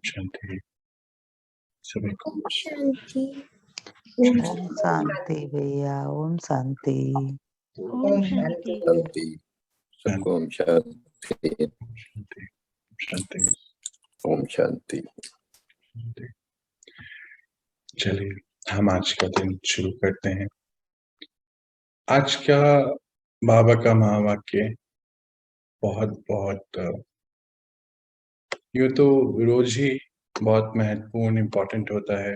शांति। सभी को ओम शांति। ओम शांति भैया। ओम शांति। ओम शांति। शांति। सबको ओम शांति। शांति शांति ओम शांति। शांति। चलिए हम आज का दिन शुरू करते हैं। आज का बाबा का महावाक्य बहुत बहुत यूँ तो रोज ही बहुत महत्वपूर्ण इम्पोर्टेंट होता है,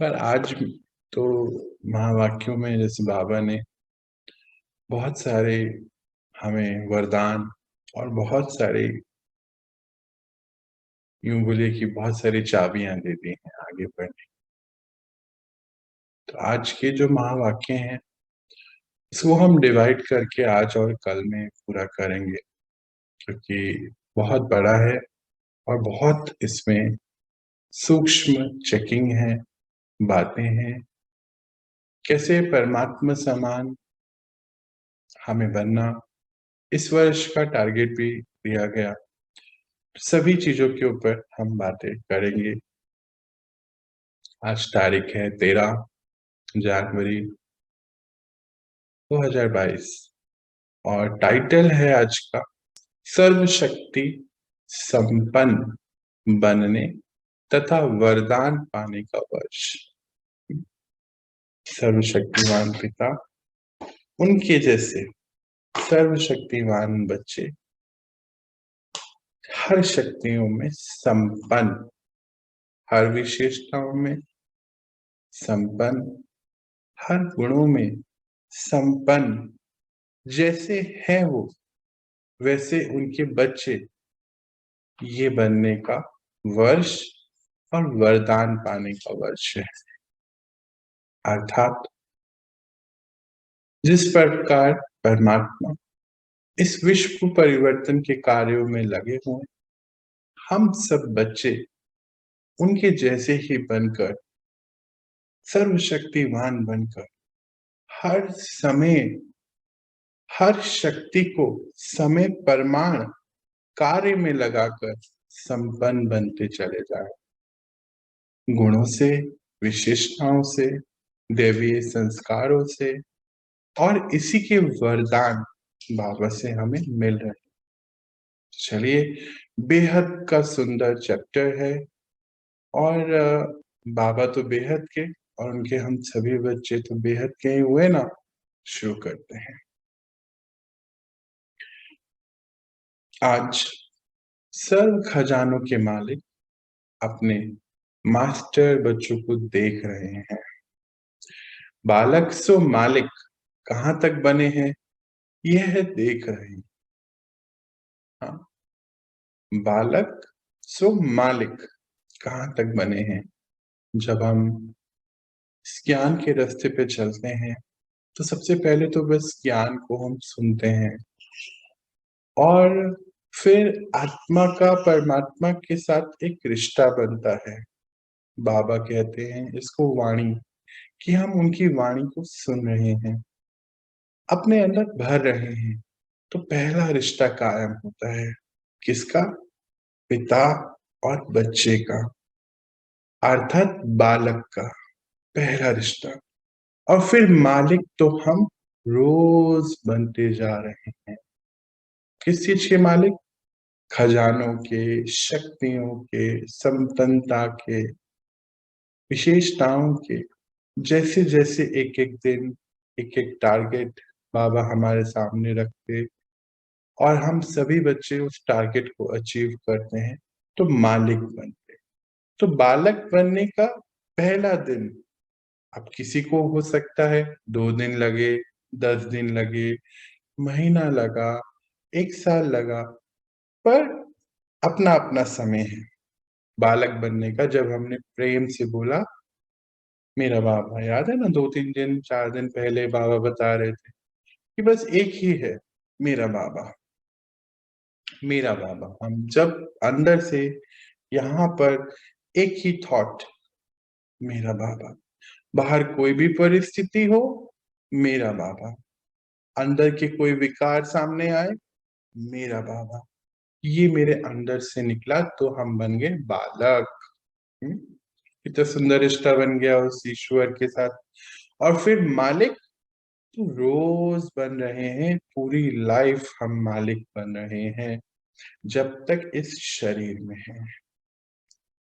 पर आज तो महावाक्यों में जैसे बाबा ने बहुत सारे हमें वरदान और बहुत सारे यूं बोलिए कि बहुत सारी चाबियां दे दी हैं आगे बढ़ने। तो आज के जो महावाक्य हैं इसको हम डिवाइड करके आज और कल में पूरा करेंगे, क्योंकि बहुत बड़ा है और बहुत इसमें सूक्ष्म चेकिंग है, बातें हैं, कैसे परमात्मा समान हमें बनना। इस वर्ष का टारगेट भी दिया गया, सभी चीजों के ऊपर हम बातें करेंगे। आज तारीख है 13 जनवरी 2022 और टाइटल है आज का सर्वशक्ति संपन्न बनने तथा वरदान पाने का वर्ष। सर्वशक्तिमान पिता, उनके जैसे सर्वशक्तिमान बच्चे, हर शक्तियों में संपन्न, हर विशेषताओं में संपन्न, हर गुणों में संपन्न, जैसे है वो वैसे उनके बच्चे ये बनने का वर्ष और वरदान पाने का वर्ष है। अर्थात जिस प्रकार परमात्मा इस विश्व परिवर्तन के कार्यों में लगे हुए, हम सब बच्चे उनके जैसे ही बनकर, सर्वशक्तिमान बनकर, हर समय हर शक्ति को समय प्रमाण कार्य में लगाकर संपन्न बनते चले जाए। गुणों से, विशेषताओं से, दैवीय संस्कारों से और इसी के वरदान बाबा से हमें मिल रहे हैं। चलिए, बेहद का सुंदर चैप्टर है और बाबा तो बेहद के और उनके हम सभी बच्चे तो बेहद के ही हुए ना। शुरू करते हैं। आज सर्व खजानों के मालिक अपने मास्टर बच्चों को देख रहे हैं। बालक सो मालिक कहाँ तक बने हैं यह देख रहे हैं। हाँ, बालक सो मालिक कहाँ तक बने हैं। जब हम इस ज्ञान के रास्ते पे चलते हैं तो सबसे पहले तो बस ज्ञान को हम सुनते हैं और फिर आत्मा का परमात्मा के साथ एक रिश्ता बनता है। बाबा कहते हैं इसको वाणी, कि हम उनकी वाणी को सुन रहे हैं, अपने अंदर भर रहे हैं। तो पहला रिश्ता कायम होता है। किसका? पिता और बच्चे का, अर्थात बालक का पहला रिश्ता। और फिर मालिक तो हम रोज बनते जा रहे हैं। किस चीज के मालिक? खजानों के, शक्तियों के, संपन्नता के, विशेषताओं के। जैसे जैसे एक एक दिन एक एक टारगेट बाबा हमारे सामने रखते और हम सभी बच्चे उस टारगेट को अचीव करते हैं तो मालिक बनते। तो बालक बनने का पहला दिन अब किसी को हो सकता है 2 दिन लगे, 10 दिन लगे, महीना लगा, 1 साल लगा, पर अपना अपना समय है बालक बनने का। जब हमने प्रेम से बोला मेरा बाबा, याद है ना 2-3 दिन 4 दिन पहले बाबा बता रहे थे कि बस एक ही है, मेरा बाबा, मेरा बाबा। हम जब अंदर से यहाँ पर एक ही थॉट, मेरा बाबा, बाहर कोई भी परिस्थिति हो, मेरा बाबा, अंदर के कोई विकार सामने आए, मेरा बाबा, ये मेरे अंदर से निकला तो हम बन गए बालक। कितना सुंदर रिश्ता बन गया उस ईश्वर के साथ। और फिर मालिक, तो रोज बन रहे हैं, पूरी लाइफ हम मालिक बन रहे हैं जब तक इस शरीर में है।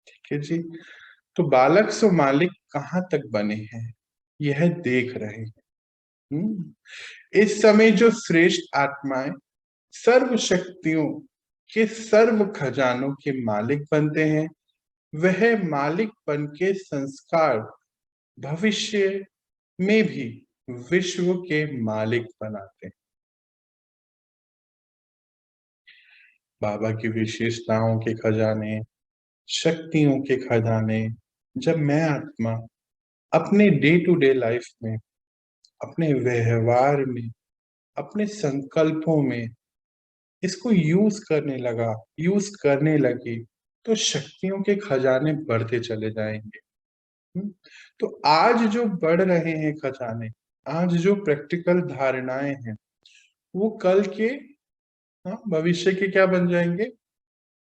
ठीक है जी। तो बालक सो मालिक कहाँ तक बने हैं, यह देख रहे हैं। इस समय जो श्रेष्ठ आत्माएं सर्व शक्तियों के सर्व खजानों के मालिक बनते हैं, वह मालिकपन के संस्कार भविष्य में भी विश्व के मालिक बनाते हैं। बाबा की विशेषताओं के खजाने, शक्तियों के खजाने, जब मैं आत्मा अपने डे टू डे लाइफ में, अपने व्यवहार में, अपने संकल्पों में इसको यूज करने लगी, तो शक्तियों के खजाने बढ़ते चले जाएंगे। तो आज जो बढ़ रहे हैं खजाने, आज जो प्रैक्टिकल धारणाएं हैं, वो कल के भविष्य के क्या बन जाएंगे,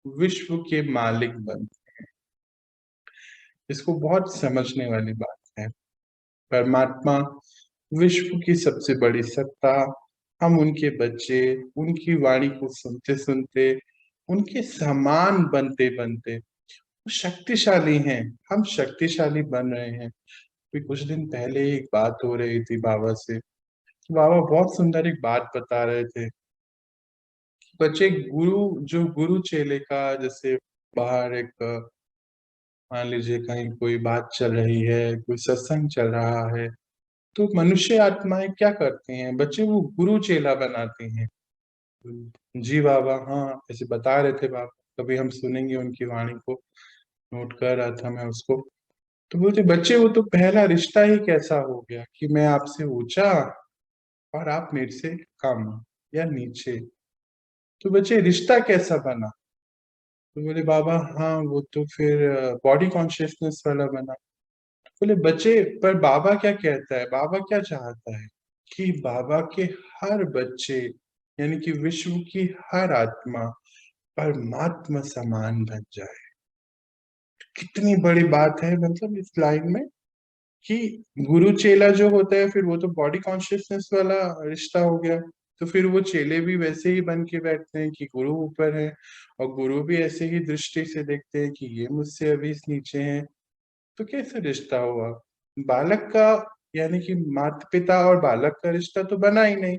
विश्व के मालिक बन। इसको बहुत समझने वाली बात है। परमात्मा विश्व की सबसे बड़ी सत्ता, हम उनके बच्चे, उनकी वाणी को सुनते सुनते, उनके समान बनते बनते शक्तिशाली हैं। हम शक्तिशाली बन रहे हैं। अभी कुछ दिन पहले एक बात हो रही थी बाबा से। बाबा बहुत सुंदर एक बात बता रहे थे। बच्चे जो गुरु चेले का, जैसे बाहर एक, मान लीजिए कहीं कोई बात चल रही है, कोई सत्संग चल रहा है, तो मनुष्य आत्माएं क्या करती हैं, बच्चे वो गुरु चेला बनाती हैं। जी बाबा, हाँ ऐसे बता रहे थे बाबा, कभी हम सुनेंगे उनकी वाणी को। नोट कर रहा था मैं उसको। तो बोलते बच्चे, वो तो पहला रिश्ता ही कैसा हो गया कि मैं आपसे ऊंचा और आप मेरे से कम या नीचे। तो बच्चे, रिश्ता कैसा बना? तो बोले बाबा, हाँ वो तो फिर बॉडी कॉन्शियसनेस वाला बना। बोले बच्चे, पर बाबा क्या कहता है, बाबा क्या चाहता है कि बाबा के हर बच्चे, यानी कि विश्व की हर आत्मा परमात्मा समान बन जाए। कितनी बड़ी बात है, मतलब इस लाइन में कि गुरु चेला जो होता है, फिर वो तो बॉडी कॉन्शियसनेस वाला रिश्ता हो गया। तो फिर वो चेले भी वैसे ही बन के बैठते हैं कि गुरु ऊपर है, और गुरु भी ऐसे ही दृष्टि से देखते हैं कि ये मुझसे अभी नीचे हैं। तो कैसे रिश्ता हुआ बालक का, यानी कि माता पिता और बालक का रिश्ता तो बना ही नहीं।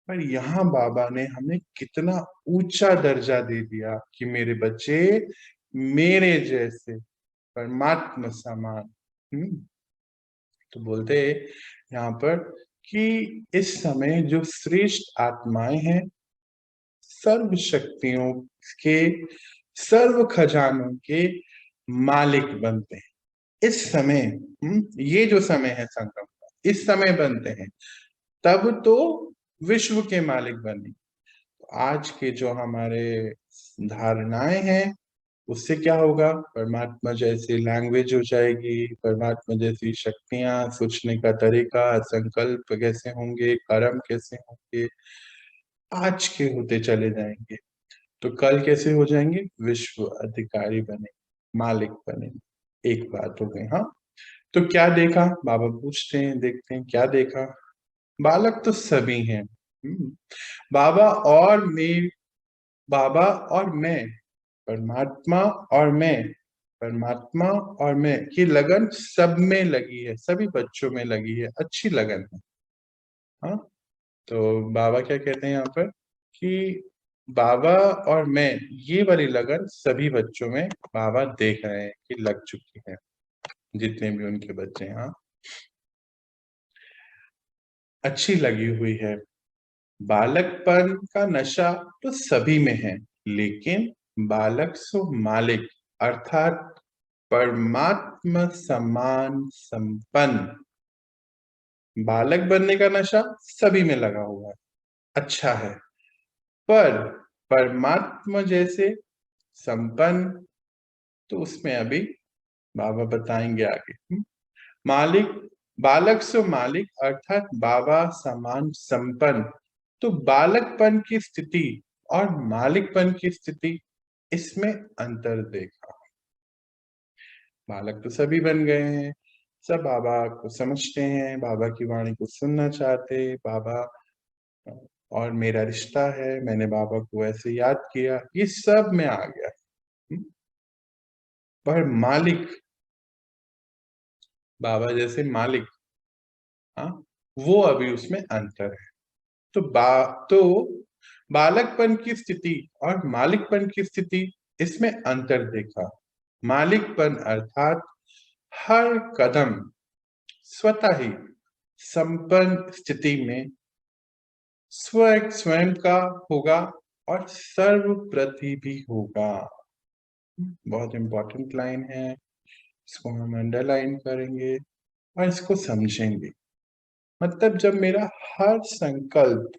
पर यहाँ बाबा ने हमें कितना ऊंचा दर्जा दे दिया कि मेरे बच्चे मेरे जैसे परमात्मा समान। तो बोलते यहाँ पर कि इस समय जो श्रेष्ठ आत्माएं हैं, सर्व शक्तियों के, सर्व खजानों के मालिक बनते हैं इस समय। ये जो समय है संगम का, इस समय बनते हैं, तब तो विश्व के मालिक बने। आज के जो हमारे धारणाएं हैं, उससे क्या होगा, परमात्मा जैसी लैंग्वेज हो जाएगी, परमात्मा जैसी शक्तियां, सोचने का तरीका, संकल्प कैसे होंगे, कर्म कैसे होंगे, आज के होते चले जाएंगे। तो कल कैसे हो जाएंगे, विश्व अधिकारी बने, मालिक बने। एक बात हो गई। हाँ, तो क्या देखा, बाबा पूछते हैं, देखते हैं क्या देखा। बालक तो सभी हैं। बाबा बाबा और मैं, परमात्मा और मैं, परमात्मा और मैं की लगन सब में लगी है, सभी बच्चों में लगी है, अच्छी लगन है। हाँ, तो बाबा क्या कहते हैं यहाँ पर कि बाबा और मैं, ये वाली लगन सभी बच्चों में बाबा देख रहे हैं कि लग चुकी है, जितने भी उनके बच्चे हैं। हाँ, अच्छी लगी हुई है। बालकपन का नशा तो सभी में है, लेकिन बालक सो मालिक, अर्थात परमात्मा समान संपन्न। बालक बनने का नशा सभी में लगा हुआ है, अच्छा है, पर परमात्मा जैसे संपन्न, तो उसमें अभी बाबा बताएंगे आगे। मालिक, बालक सो मालिक अर्थात बाबा समान संपन्न। तो बालकपन की स्थिति और मालिकपन की स्थिति, इसमें अंतर देखा। बालक तो सभी बन गए हैं, सब बाबा को समझते हैं, बाबा की वाणी को सुनना चाहते, बाबा और मेरा रिश्ता है, मैंने बाबा को ऐसे याद किया, ये सब में आ गया। पर मालिक, बाबा जैसे मालिक, हाँ, वो अभी उसमें अंतर है। तो बालकपन की स्थिति और मालिकपन की स्थिति, इसमें अंतर देखा। मालिकपन अर्थात हर कदम स्वतः ही संपन्न स्थिति में स्वयं का होगा और सर्वप्रति भी होगा। बहुत इंपॉर्टेंट लाइन है, इसको हम अंडरलाइन करेंगे और इसको समझेंगे। मतलब जब मेरा हर संकल्प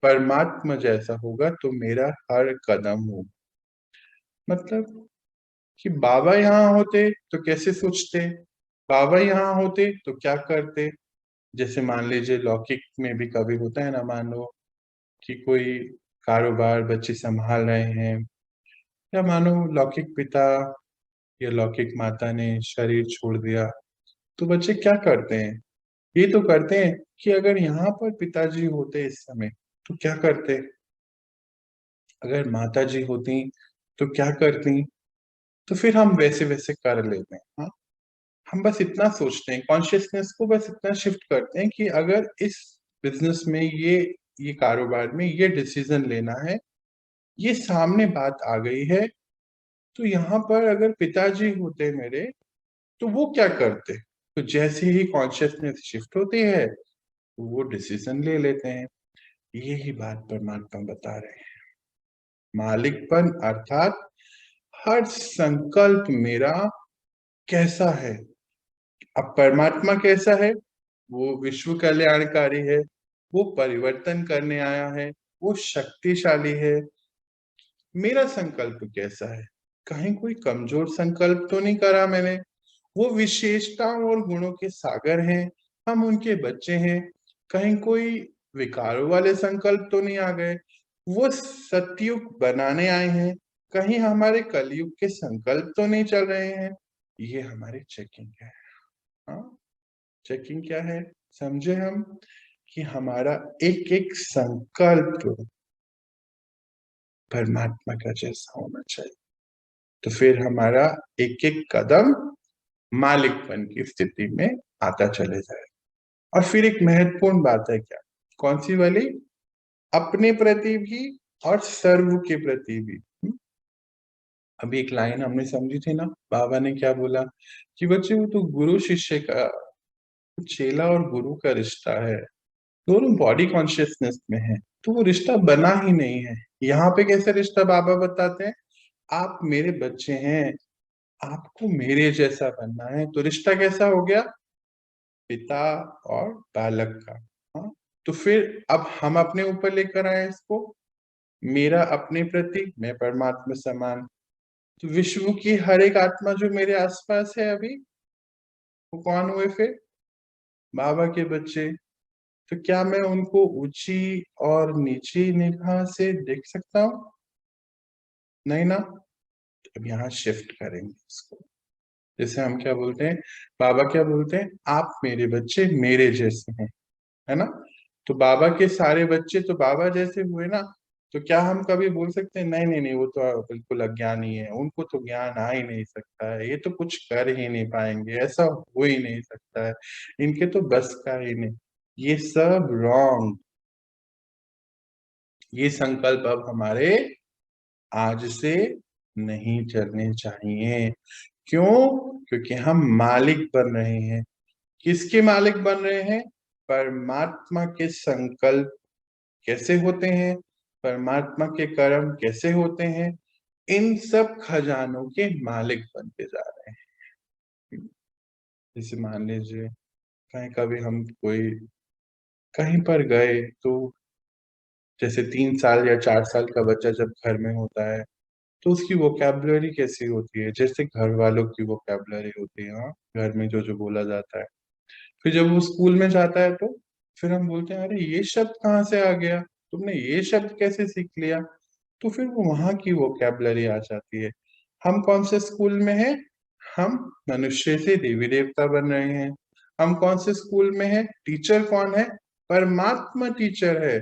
परमात्मा जैसा होगा तो मेरा हर कदम होगा। मतलब कि बाबा यहाँ होते तो कैसे सोचते, बाबा यहाँ होते तो क्या करते। जैसे मान लीजिए लौकिक में भी कभी होता है ना, मान लो कि कोई कारोबार बच्चे संभाल रहे हैं, या मानो लौकिक पिता या लौकिक माता ने शरीर छोड़ दिया, तो बच्चे क्या करते हैं, ये तो करते हैं कि अगर यहाँ पर पिताजी होते इस समय तो क्या करते, अगर माता जी होती तो क्या करती, तो फिर हम वैसे वैसे कर लेते हैं। हाँ, हम बस इतना सोचते हैं, कॉन्शियसनेस को बस इतना शिफ्ट करते हैं कि अगर इस बिजनेस में ये कारोबार में ये डिसीजन लेना है, ये सामने बात आ गई है, तो यहाँ पर अगर पिताजी होते मेरे तो वो क्या करते। तो जैसे ही कॉन्शियसनेस शिफ्ट होती है तो वो डिसीजन ले लेते हैं। यही बात परमात्मा बता रहे हैं। मालिकपन अर्थात हर संकल्प मेरा कैसा है। अब परमात्मा कैसा है, वो विश्व कल्याणकारी है, वो परिवर्तन करने आया है, वो शक्तिशाली है। मेरा संकल्प कैसा है, कहीं कोई कमजोर संकल्प तो नहीं करा मैंने। वो विशेषताओं और गुणों के सागर हैं, हम उनके बच्चे हैं। कहीं कोई विकारों वाले संकल्प तो नहीं आ गए, वो सतयुग बनाने आए हैं। कहीं हमारे कलयुग के संकल्प तो नहीं चल रहे हैं। ये हमारी चेकिंग है। हाँ, चेकिंग क्या है, समझे हम, कि हमारा एक एक संकल्प परमात्मा का जैसा होना चाहिए, तो फिर हमारा एक एक कदम मालिकपन की स्थिति में आता चले जाए। और फिर एक महत्वपूर्ण बात है, क्या, कौन सी वाली, अपने प्रति भी और सर्व के प्रति भी। अभी एक लाइन हमने समझी थी ना, बाबा ने क्या बोला कि बच्चे वो तो गुरु शिष्य का, चेला और गुरु का रिश्ता है, दोनों बॉडी कॉन्शियसनेस में है, तो वो रिश्ता बना ही नहीं है। यहाँ पे कैसे रिश्ता बाबा बताते हैं, आप मेरे बच्चे हैं, आपको मेरे जैसा बनना है, तो रिश्ता कैसा हो गया, पिता और बालक का। हाँ, तो फिर अब हम अपने ऊपर लेकर आए इसको, मेरा अपने प्रति, मैं परमात्मा समान। तो विश्व की हर एक आत्मा जो मेरे आसपास है अभी, वो कौन हुए फिर, बाबा के बच्चे। तो क्या मैं उनको ऊंची और नीची निगाह से देख सकता हूँ, नहीं ना। अब यहाँ शिफ्ट करेंगे इसको। जैसे हम क्या बोलते हैं, बाबा क्या बोलते हैं, आप मेरे बच्चे मेरे जैसे हैं, है ना। तो बाबा के सारे बच्चे तो बाबा जैसे हुए ना। तो क्या हम कभी बोल सकते हैं नहीं नहीं नहीं, वो तो बिल्कुल अज्ञानी है, उनको तो ज्ञान आ ही नहीं सकता है, ये तो कुछ कर ही नहीं पाएंगे, ऐसा हो ही नहीं सकता है, इनके तो बस का ही नहीं। ये सब रॉन्ग। ये संकल्प अब हमारे आज से नहीं चलने चाहिए। क्यों, क्योंकि हम मालिक बन रहे हैं। किसके मालिक बन रहे हैं, परमात्मा के संकल्प कैसे होते हैं, परमात्मा के कर्म कैसे होते हैं, इन सब खजानों के मालिक बनते जा रहे हैं। जैसे मान लीजिए कहीं कभी हम कोई कहीं पर गए, तो जैसे 3 साल या 4 साल का बच्चा जब घर में होता है, तो उसकी वोकैबुलरी कैसी होती है, जैसे घर वालों की वोकैबुलरी होती है। हाँ, घर में जो जो बोला जाता है। फिर जब वो स्कूल में जाता है तो फिर हम बोलते हैं, अरे ये शब्द कहाँ से आ गया, तुमने ये शब्द कैसे सीख लिया। तो फिर वो वहां की वोकैबुलरी आ जाती है। हम कौन से स्कूल में हैं? हम मनुष्य से देवी देवता बन रहे हैं। हम कौन से स्कूल में हैं? टीचर कौन है? परमात्मा टीचर है।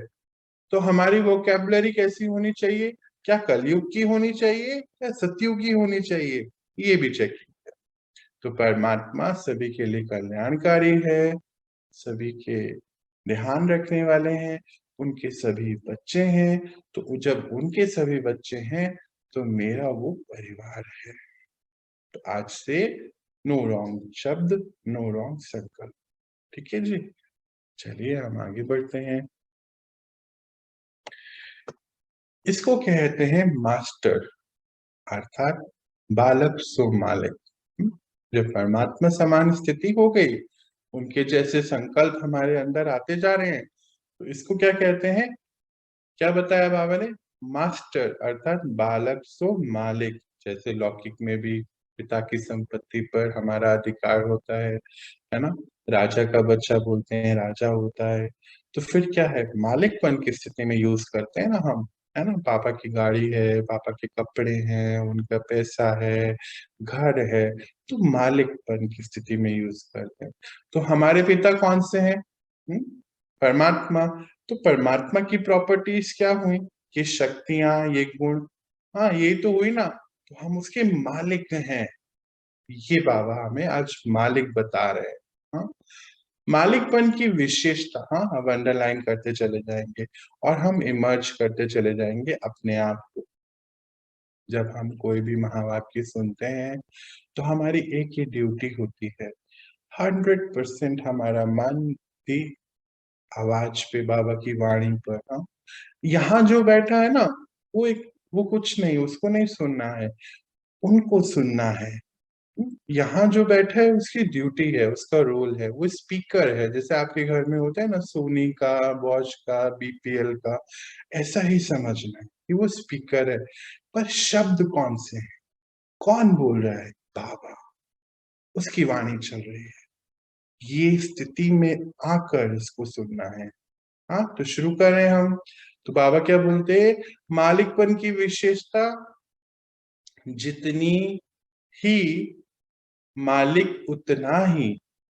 तो हमारी वोकैबुलरी कैसी होनी चाहिए? क्या कलयुग की होनी चाहिए या सतयुग की होनी चाहिए? ये भी चेक। तो परमात्मा सभी के लिए कल्याणकारी है, सभी के ध्यान रखने वाले हैं, उनके सभी बच्चे हैं। तो जब उनके सभी बच्चे हैं तो मेरा वो परिवार है। तो आज से नो रॉन्ग शब्द, नो रॉन्ग संकल्प। ठीक है जी, चलिए हम आगे बढ़ते हैं। इसको कहते हैं मास्टर, अर्थात बालक सो मालिक। जब परमात्मा समान स्थिति हो गई, उनके जैसे संकल्प हमारे अंदर आते जा रहे हैं, तो इसको क्या कहते हैं? क्या बताया बाबा ने? मास्टर, अर्थात बालक सो मालिक। जैसे लौकिक में भी पिता की संपत्ति पर हमारा अधिकार होता है ना? राजा का बच्चा बोलते हैं राजा होता है। तो फिर क्या है? मालिकपन की स्थिति में यूज करते हैं ना हम, है ना? पापा की गाड़ी है, पापा के कपड़े हैं, उनका पैसा है, घर है, तो मालिकपन की स्थिति में यूज करते हैं। तो हमारे पिता कौन से हैं? परमात्मा। तो परमात्मा की प्रॉपर्टीज क्या हुई? ये शक्तियां, ये गुण, हाँ ये तो हुई ना। तो हम उसके मालिक हैं। ये बाबा हमें आज मालिक बता रहे हैं। हाँ, मालिकपन की विशेषता, हाँ अब अंडरलाइन करते चले जाएंगे और हम इमर्ज करते चले जाएंगे अपने आप को। जब हम कोई भी महावाक्य सुनते हैं तो हमारी एक ही ड्यूटी होती है, 100% हमारा मन भी आवाज पे, बाबा की वाणी पर। हाँ, यहाँ जो बैठा है ना, वो कुछ नहीं, उसको नहीं सुनना है, उनको सुनना है। यहाँ जो बैठा है उसकी ड्यूटी है, उसका रोल है, वो स्पीकर है। जैसे आपके घर में होता है ना, सोनी का, बॉश का, बीपीएल का, ऐसा ही समझना है कि वो स्पीकर है। पर शब्द कौन से हैं? कौन बोल रहा है? बाबा, उसकी वाणी चल रही है। ये स्थिति में आकर इसको सुनना है। हाँ, तो शुरू करें हम। तो बाबा क्या बोलते हैं? मालिकपन की विशेषता, जितनी ही मालिक उतना ही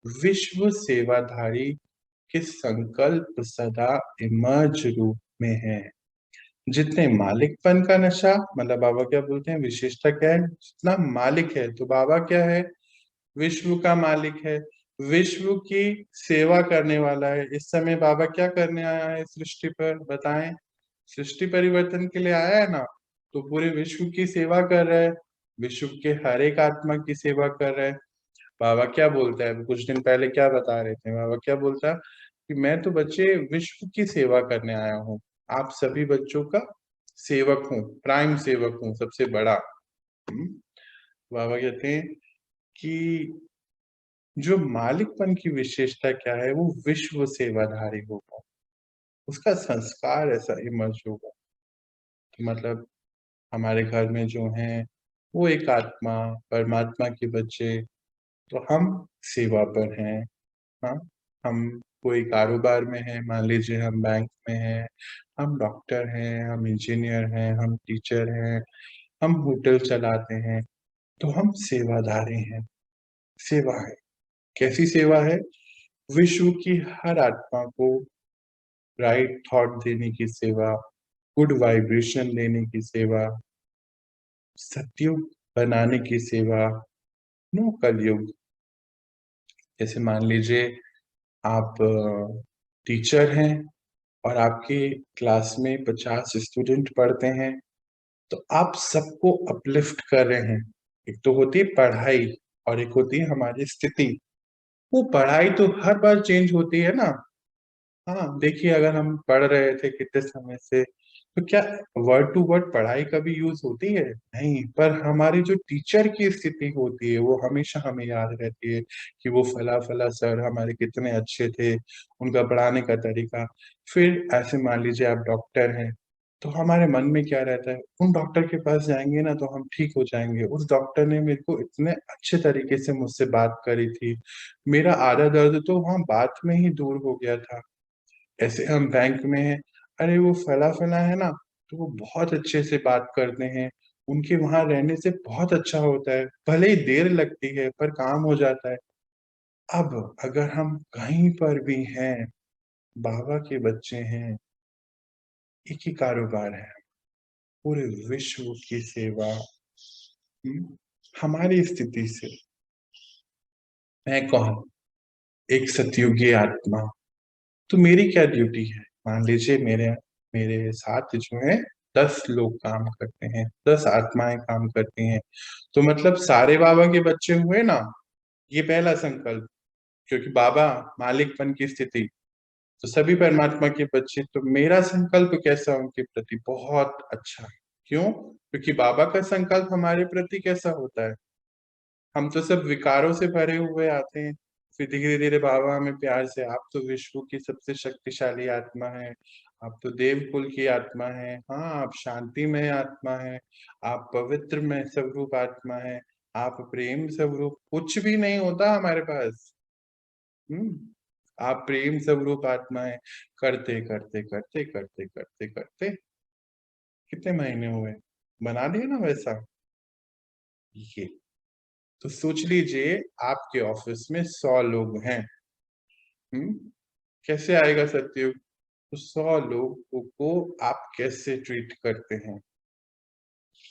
विश्व सेवाधारी के संकल्प सदा इमर्ज रूप में है। जितने मालिकपन का नशा, मतलब बाबा क्या बोलते हैं, विशेषता क्या है? जितना मालिक है, तो बाबा क्या है? विश्व का मालिक है, विश्व की सेवा करने वाला है। इस समय बाबा क्या करने आया है सृष्टि पर? बताएं। सृष्टि परिवर्तन के लिए आया है ना, तो पूरे विश्व की सेवा कर रहा है, विश्व के हर एक आत्मा की सेवा कर रहा है। बाबा क्या बोलता है? कुछ दिन पहले क्या बता रहे थे बाबा? क्या बोलता कि मैं तो बच्चे विश्व की सेवा करने आया हूँ, आप सभी बच्चों का सेवक हूँ, प्राइम सेवक हूँ, सबसे बड़ा। बाबा कहते हैं कि जो मालिकपन की विशेषता क्या है, वो विश्व सेवाधारी होगा, उसका संस्कार ऐसा इमर्ज होगा। तो मतलब हमारे घर में जो है वो एक आत्मा, परमात्मा के बच्चे, तो हम सेवा पर हैं। हाँ, हम कोई कारोबार में हैं, मान लीजिए हम बैंक में हैं, हम डॉक्टर हैं, हम इंजीनियर हैं, हम टीचर हैं, हम होटल चलाते हैं, तो हम सेवादारी हैं। सेवा है। कैसी सेवा है? विश्व की हर आत्मा को राइट थॉट देने की सेवा, गुड वाइब्रेशन देने की सेवा, सतयुग बनाने की सेवा, नो कलयुग। जैसे मान लीजिए आप टीचर हैं और आपके क्लास में 50 स्टूडेंट पढ़ते हैं, तो आप सबको अपलिफ्ट कर रहे हैं। एक तो होती है पढ़ाई और एक होती है हमारी स्थिति। वो पढ़ाई तो हर बार चेंज होती है ना। हाँ, देखिए अगर हम पढ़ रहे थे कितने समय से, तो क्या वर्ड टू वर्ड पढ़ाई कभी यूज होती है? नहीं। पर हमारी जो टीचर की स्थिति होती है वो हमेशा हमें याद रहती है कि वो फला फला सर हमारे कितने अच्छे थे, उनका पढ़ाने का तरीका। फिर ऐसे मान लीजिए आप डॉक्टर हैं, तो हमारे मन में क्या रहता है? उन डॉक्टर के पास जाएंगे ना तो हम ठीक हो जाएंगे, उस डॉक्टर ने मेरे को इतने अच्छे तरीके से मुझसे बात करी थी, मेरा आधा दर्द तो वहां बात में ही दूर हो गया था। ऐसे हम बैंक में हैं, अरे वो फला फला है ना, तो वो बहुत अच्छे से बात करते हैं, उनके वहां रहने से बहुत अच्छा होता है, भले ही देर लगती है पर काम हो जाता है। अब अगर हम कहीं पर भी हैं, बाबा के बच्चे हैं, एक ही कारोबार है, पूरे विश्व की सेवा। हमारी स्थिति से मैं कौन, एक सतयुगी आत्मा, तो मेरी क्या ड्यूटी है? मान लीजिए मेरे मेरे साथ जो है 10 लोग काम करते हैं, 10 आत्माएं काम करती हैं, तो मतलब सारे बाबा के बच्चे हुए ना। ये पहला संकल्प, क्योंकि बाबा मालिकपन की स्थिति, तो सभी परमात्मा के बच्चे, तो मेरा संकल्प कैसा उनके प्रति? बहुत अच्छा। क्यों? क्योंकि बाबा का संकल्प हमारे प्रति कैसा होता है? हम तो सब विकारों से भरे हुए आते हैं, फिर धीरे धीरे बाबा हमें प्यार से, आप तो विश्व की सबसे शक्तिशाली आत्मा है, आप तो देवकुल की आत्मा है, हाँ आप शांतिमय आत्मा है, आप पवित्र में स्वरूप आत्मा है, आप प्रेम स्वरूप, कुछ भी नहीं होता हमारे पास। आप प्रेम स्वरूप आत्मा है। करते करते करते करते करते करते कितने महीने हुए, बना दिए ना वैसा। ये तो सोच लीजिए आपके ऑफिस में 100 लोग हैं। कैसे आएगा सत्युग? तो 100 लोगों को आप कैसे ट्रीट करते हैं?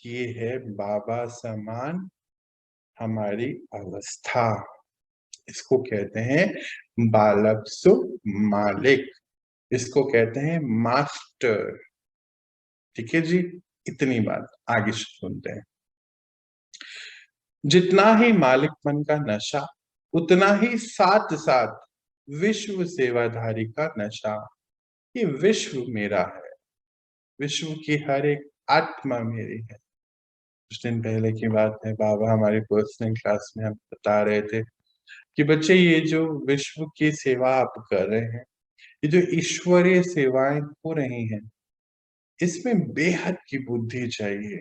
ये है बाबा समान हमारी अवस्था। इसको कहते हैं बालक सु मालिक, इसको कहते हैं मास्टर। ठीक है जी, इतनी बात, आगे सुनते हैं। जितना ही मालिकपन का नशा, उतना ही साथ साथ विश्व सेवाधारी का नशा। ये विश्व मेरा है, विश्व की हर एक आत्मा मेरी है। कुछ दिन पहले की बात है, बाबा हमारी पर्सनल क्लास में हम बता रहे थे कि बच्चे, ये जो विश्व की सेवा आप कर रहे हैं, ये जो ईश्वरीय सेवाएं हो रही हैं, इसमें बेहद की बुद्धि चाहिए।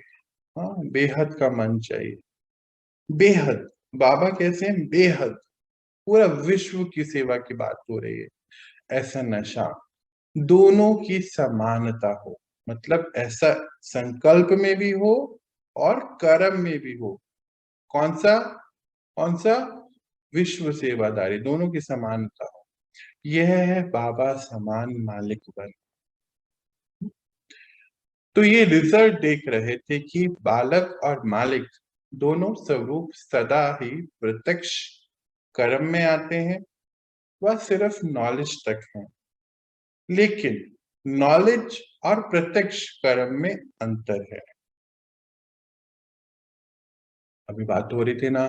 हाँ, बेहद का मन चाहिए। बेहद, बाबा कैसे हैं? बेहद, पूरा विश्व की सेवा की बात हो रही है। ऐसा नशा, दोनों की समानता हो, मतलब ऐसा संकल्प में भी हो और कर्म में भी हो। कौन सा? कौन सा? विश्व सेवादारी, दोनों की समानता हो। यह है बाबा समान मालिक बन। तो ये रिजल्ट देख रहे थे कि बालक और मालिक दोनों स्वरूप सदा ही प्रत्यक्ष कर्म में आते हैं, वह सिर्फ नॉलेज तक है। लेकिन नॉलेज और प्रत्यक्ष कर्म में अंतर है। अभी बात हो रही थी ना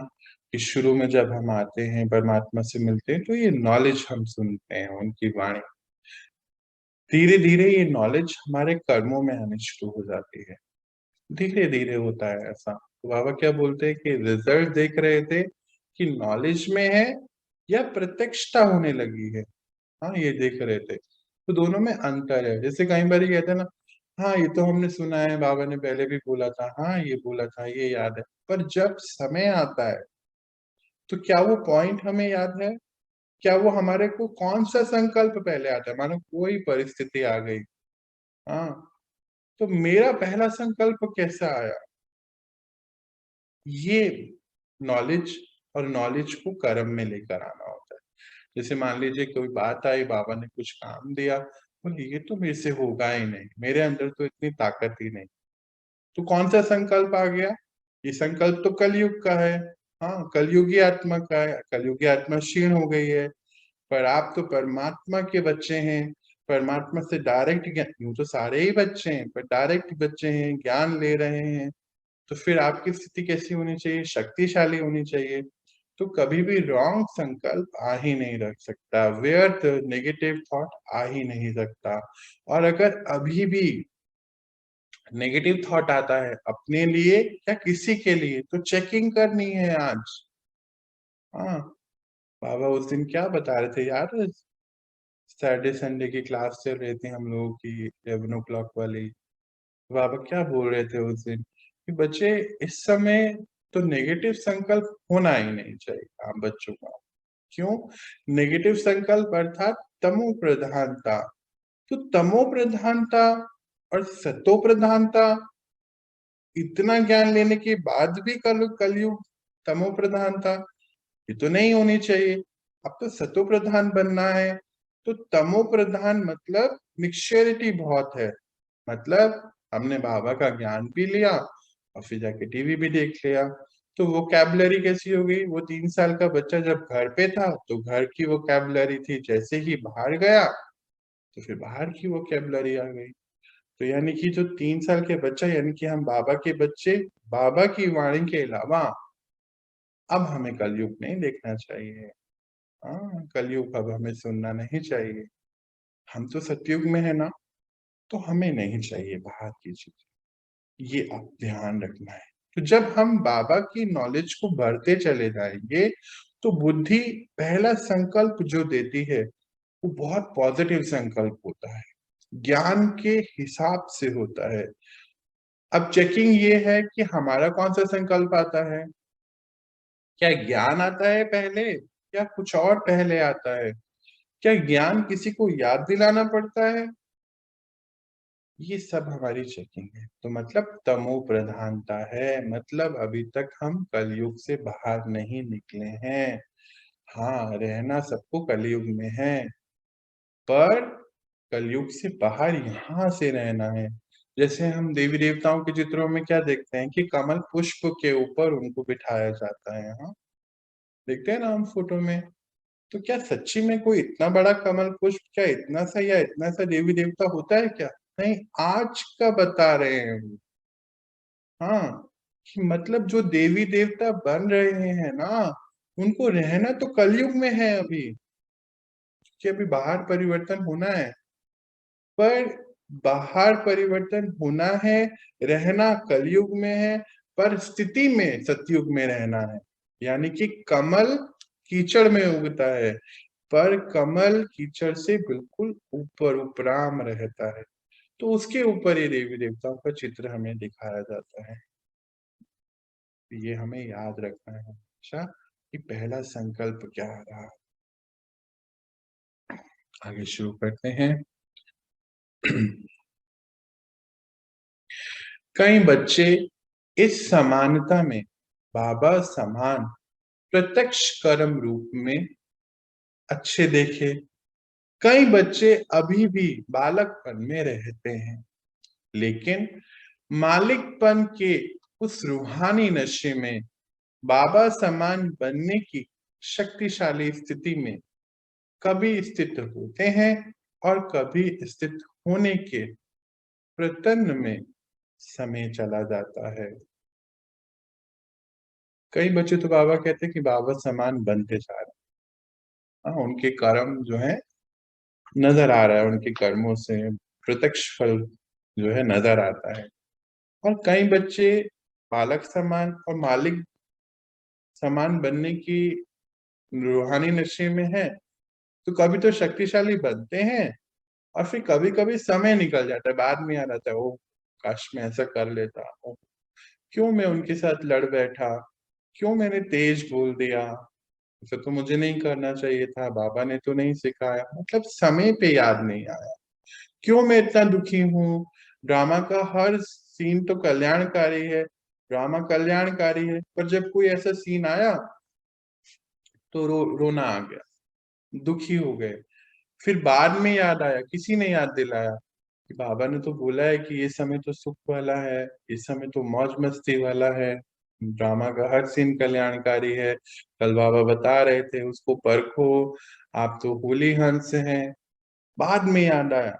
कि शुरू में जब हम आते हैं, परमात्मा से मिलते हैं, तो ये नॉलेज हम सुनते हैं, उनकी वाणी। धीरे धीरे ये नॉलेज हमारे कर्मों में आनी शुरू हो जाती है, धीरे धीरे होता है ऐसा। तो बाबा क्या बोलते हैं कि रिजल्ट देख रहे थे कि नॉलेज में है या प्रत्यक्षता होने लगी है। हाँ, ये देख रहे थे, तो दोनों में अंतर है। जैसे कई बार कहते हैं ना, हाँ ये तो हमने सुना है, बाबा ने पहले भी बोला था, हाँ ये बोला था, ये याद है, पर जब समय आता है तो क्या वो पॉइंट हमें याद है? क्या वो हमारे को, कौन सा संकल्प पहले आता है? मानो कोई परिस्थिति आ गई, हाँ, तो मेरा पहला संकल्प कैसा आया? ये नॉलेज, और नॉलेज को कर्म में लेकर आना होता है। जैसे मान लीजिए कोई बात आई, बाबा ने कुछ काम दिया, बोले ये तो मेरे से होगा ही नहीं, मेरे अंदर तो इतनी ताकत ही नहीं। तो कौन सा संकल्प आ गया? ये संकल्प तो कलयुग का है। हाँ, कलयुगी आत्मा का है, कलयुगी आत्मा क्षीण हो गई है। पर आप तो परमात्मा के बच्चे हैं, परमात्मा से डायरेक्ट ज्ञान, यूं तो सारे ही बच्चे हैं, पर डायरेक्ट बच्चे हैं, ज्ञान ले रहे हैं। तो फिर आपकी स्थिति कैसी होनी चाहिए? शक्तिशाली होनी चाहिए। तो कभी भी रॉन्ग संकल्प आ ही नहीं रख सकता, व्यर्थ नेगेटिव थॉट आ ही नहीं सकता। और अगर अभी भी नेगेटिव थॉट आता है अपने लिए या किसी के लिए, तो चेकिंग करनी है आज। हाँ, बाबा उस दिन क्या बता रहे थे यार, सैटरडे संडे की क्लास चल रही थी हम लोगों की, 11 o'clock वाली। बाबा क्या बोल रहे थे उस दिन कि बच्चे, इस समय तो नेगेटिव संकल्प होना ही नहीं चाहिए आप बच्चों का। क्यों? नेगेटिव संकल्प अर्थात तमो प्रधानता। तो तमो प्रधानता और सतो प्रधानता, इतना ज्ञान लेने के बाद भी कलयुग तमो प्रधानता, ये तो नहीं होनी चाहिए। अब तो सतो प्रधान बनना है, तो तमो प्रधान मतलब मिक्सचरिटी बहुत है, मतलब हमने बाबा का ज्ञान भी लिया और फिर जाके टीवी भी देख लिया, तो वोकैबुलरी कैसी हो गई? वो 3 साल का बच्चा जब घर पे था तो घर की वोकैबुलरी थी, जैसे ही बाहर गया तो फिर बाहर की वोकैबुलरी आ गई। तो यानी कि जो 3 साल के बच्चा, यानी कि हम बाबा के बच्चे, बाबा की वाणी के अलावा अब हमें कलयुग नहीं देखना चाहिए। हाँ, कलयुग अब हमें सुनना नहीं चाहिए। हम तो सतयुग में है ना, तो हमें नहीं चाहिए बाहर की चीज। ये आप ध्यान रखना है। तो जब हम बाबा की नॉलेज को बढ़ते चले जाएंगे, तो बुद्धि पहला संकल्प जो देती है वो बहुत पॉजिटिव संकल्प होता है, ज्ञान के हिसाब से होता है। अब चेकिंग ये है कि हमारा कौन सा संकल्प आता है, क्या ज्ञान आता है पहले या कुछ और पहले आता है? क्या ज्ञान किसी को याद दिलाना पड़ता है? ये सब हमारी चेकिंग है। तो मतलब तमो प्रधानता है, मतलब अभी तक हम कलयुग से बाहर नहीं निकले हैं। हाँ, रहना सबको कलयुग में है, पर कलयुग से बाहर यहाँ से रहना है। जैसे हम देवी देवताओं के चित्रों में क्या देखते हैं कि कमल पुष्प के ऊपर उनको बिठाया जाता है। हाँ, देखते हैं ना हम फोटो में। तो क्या सच्ची में कोई इतना बड़ा कमल पुष्प, क्या इतना सा या इतना सा देवी देवता होता है क्या? नहीं, आज का बता रहे हैं वो। हाँ, कि मतलब जो देवी देवता बन रहे हैं ना, उनको रहना तो कलयुग में है अभी, कि अभी बाहर परिवर्तन होना है। पर बाहर परिवर्तन होना है, रहना कलयुग में है, पर स्थिति में सतयुग में रहना है। यानी कि कमल कीचड़ में उगता है, पर कमल कीचड़ से बिल्कुल ऊपर उपराम रहता है। तो उसके ऊपर ये देवी देवताओं का चित्र हमें दिखाया जाता है। ये हमें याद रखना है। अच्छा, कि पहला संकल्प क्या रहा। आगे शुरू करते हैं। कई बच्चे इस समानता में बाबा समान प्रत्यक्ष कर्म रूप में अच्छे देखे। कई बच्चे अभी भी बालकपन में रहते हैं, लेकिन मालिकपन के उस रूहानी नशे में बाबा समान बनने की शक्तिशाली स्थिति में कभी स्थित होते हैं और कभी स्थित होने के प्रयत्न में समय चला जाता है। कई बच्चे तो बाबा कहते हैं कि बाबा समान बनते जा रहे हैं। हाँ, उनके कर्म जो है नजर आ रहा है, उनके कर्मों से प्रत्यक्ष फल जो है नजर आता है। और कई बच्चे बालक समान और मालिक समान बनने की रूहानी नशे में है, तो कभी तो शक्तिशाली बनते हैं और फिर कभी कभी समय निकल जाता है, बाद में याद आता है, ओ काश मैं ऐसा कर लेता, ओ क्यों मैं उनके साथ लड़ बैठा, क्यों मैंने तेज बोल दिया, ऐसा तो मुझे नहीं करना चाहिए था, बाबा ने तो नहीं सिखाया, मतलब समय पे याद नहीं आया। क्यों मैं इतना दुखी हूँ? ड्रामा का हर सीन तो कल्याणकारी है, ड्रामा कल्याणकारी है, पर जब कोई ऐसा सीन आया तो रोना आ गया, दुखी हो गए। फिर बाद में याद आया, किसी ने याद दिलाया कि बाबा ने तो बोला है कि ये समय तो सुख वाला है, इस समय तो मौज मस्ती वाला है, ड्रामा का हर सीन कल्याणकारी है। कल बाबा बता रहे थे उसको परखो, आप तो होली हंस हैं। बाद में याद आया,